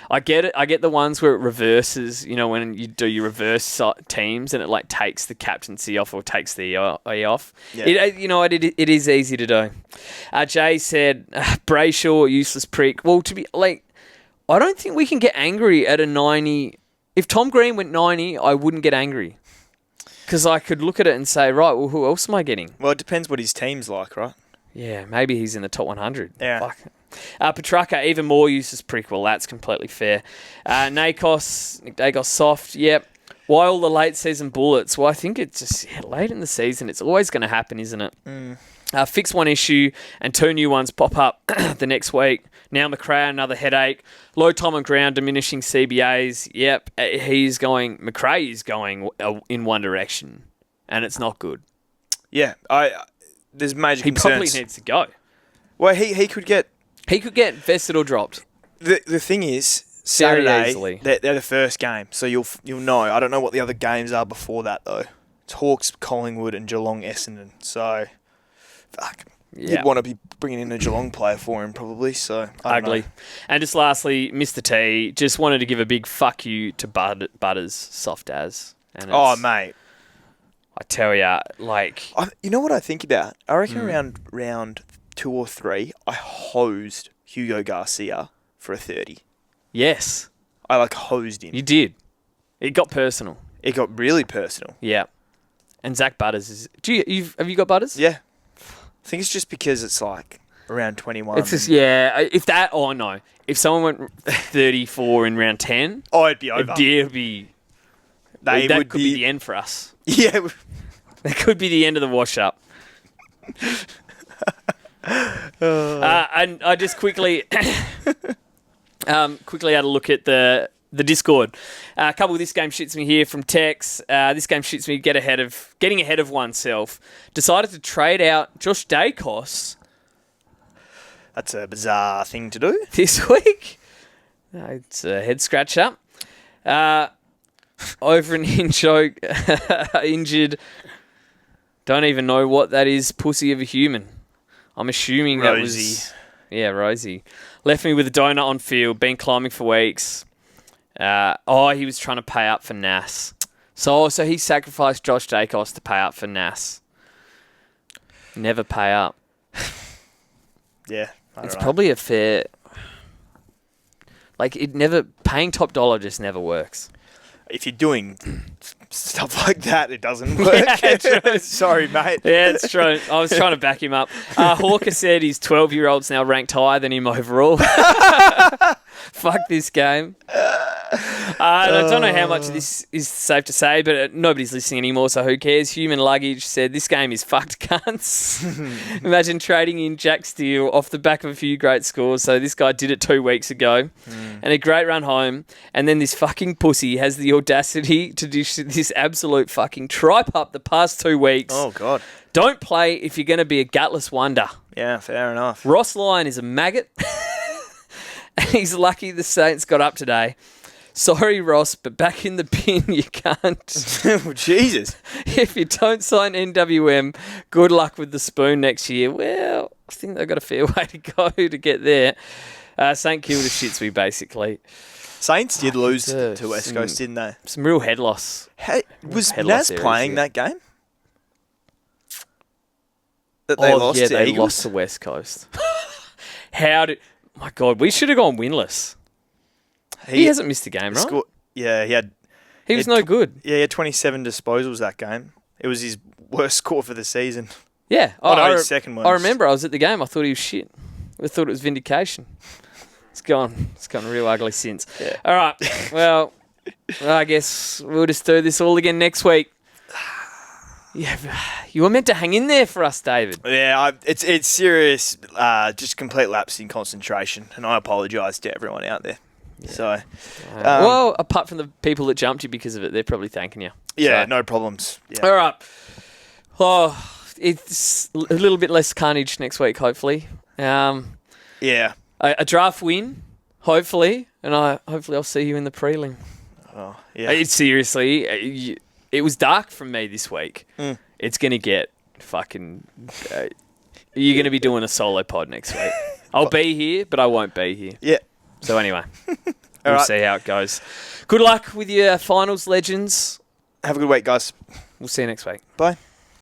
A: I get it. I get the ones where it reverses, when you do your reverse teams and it like takes the captaincy off or takes the E off.
C: Yeah.
A: It is easy to do. Jay said, Brayshaw, useless prick. Well, I don't think we can get angry at a 90. If Tom Green went 90, I wouldn't get angry. Because I could look at it and say, right, well, who else am I getting?
C: Well, it depends what his team's like, right?
A: Yeah, maybe he's in the top 100.
C: Yeah.
A: Fuck. Petrarca, even more useless prick. Well, that's completely fair. Nick Dacos, soft. Yep. Why all the late season bullets? Well, I think it's just late in the season. It's always going to happen, isn't it? Fix one issue and 2 new ones pop up the next week. Now McRae, another headache. Low time on ground, diminishing CBAs. Yep. McRae is going in one direction, and it's not good.
C: Yeah. There's major
A: He
C: concerns.
A: probably needs to go.
C: Well, he could get...
A: He could get vested or dropped.
C: The thing is,
A: Very
C: Saturday,
A: easily.
C: they're the first game, so you'll know. I don't know what the other games are before that, though. It's Hawks, Collingwood, and Geelong, Essendon. So, fuck.
A: Yeah.
C: You'd want to be bringing in a Geelong player for him, probably. So, I don't
A: Ugly.
C: know.
A: And just lastly, Mr. T, just wanted to give a big fuck you to Butters, soft as. And
C: Oh, mate.
A: I tell ya,
C: You know what I think about? I reckon around round 2 or 3, I hosed Hugo Garcia for a 30.
A: yes,
C: I hosed him.
A: you did. It got personal.
C: It got really personal.
A: Yeah. And Zach Butters is... have you got Butters?
C: Yeah. I think it's just because it's around 21.
A: It's just, yeah. If that... Oh, no. If someone went 34 in round 10...
C: Oh, it'd be over.
A: It'd be...
C: That
A: could be the end for us.
C: Yeah.
A: That could be the end of the wash-up. And I just quickly had a look at the Discord. A couple of this game shits me here from Tex. This game shits me getting ahead of oneself. Decided to trade out Josh Dacos
C: That's a bizarre thing to do.
A: this week. It's a head scratcher. Over an injured. Don't even know what that is. Pussy of a human. I'm assuming that was...
C: Rosie.
A: Yeah, Rosie. Left me with a donut on field. Been climbing for weeks. He was trying to pay up for Nas. So he sacrificed Josh Dacos to pay up for Nas. Never pay up.
C: Yeah. I
A: It's
C: don't know.
A: probably a fair... Paying top dollar just never works.
C: If you're doing stuff like that, it doesn't work.
A: Yeah, true.
C: Sorry, mate.
A: Yeah, it's true. I was trying to back him up. Hawker said his 12-year-old's now ranked higher than him overall. Fuck this game. I don't know how much of this is safe to say, but nobody's listening anymore, so who cares? Human Luggage said, this game is fucked, cunts. Imagine trading in Jack Steele off the back of a few great scores. So this guy did it 2 weeks ago, and a great run home, and then this fucking pussy has the audacity to dish this absolute fucking tripe up the past 2 weeks.
C: Oh, God.
A: Don't play if you're going to be a gutless wonder.
C: Yeah, fair enough.
A: Ross Lyon is a maggot. And he's lucky the Saints got up today. Sorry, Ross, but back in the bin you can't.
C: Oh, Jesus.
A: If you don't sign NWM, good luck with the spoon next year. Well, I think they've got a fair way to go to get there. St Kilda shits me, basically.
C: Saints did lose
A: to
C: to West Coast, didn't they?
A: Some real head loss.
C: Hey, was
A: Head
C: Naz
A: loss areas,
C: playing
A: yeah.
C: that game? That they lost to
A: they
C: Eagles?
A: lost to West Coast. My God, we should have gone winless. He hasn't missed a game, right?
C: Yeah,
A: He was no good.
C: he had 27 disposals that game. It was his worst score for the season.
A: Yeah.
C: His second one.
A: I remember I was at the game. I thought he was shit. I thought it was vindication. It's gone real ugly since.
C: Yeah.
A: All right. Well, I guess we'll just do this all again next week. Yeah, you were meant to hang in there for us, David.
C: Yeah, it's serious. Just complete lapse in concentration, and I apologise to everyone out there. Yeah. So,
A: well, apart from the people that jumped you because of it, they're probably thanking you.
C: Yeah,
A: so.
C: No problems. Yeah.
A: All right. Oh, it's a little bit less carnage next week, hopefully.
C: Yeah.
A: A draft win, hopefully, and hopefully I'll see you in the prelim.
C: Oh, yeah.
A: Seriously, it was dark from me this week. It's going to get fucking... you're going to be doing a solo pod next week. I'll be here, but I won't be here.
C: Yeah.
A: So anyway, we'll see how it goes. Good luck with your finals, legends.
C: Have a good week, guys.
A: We'll see you next week.
C: Bye.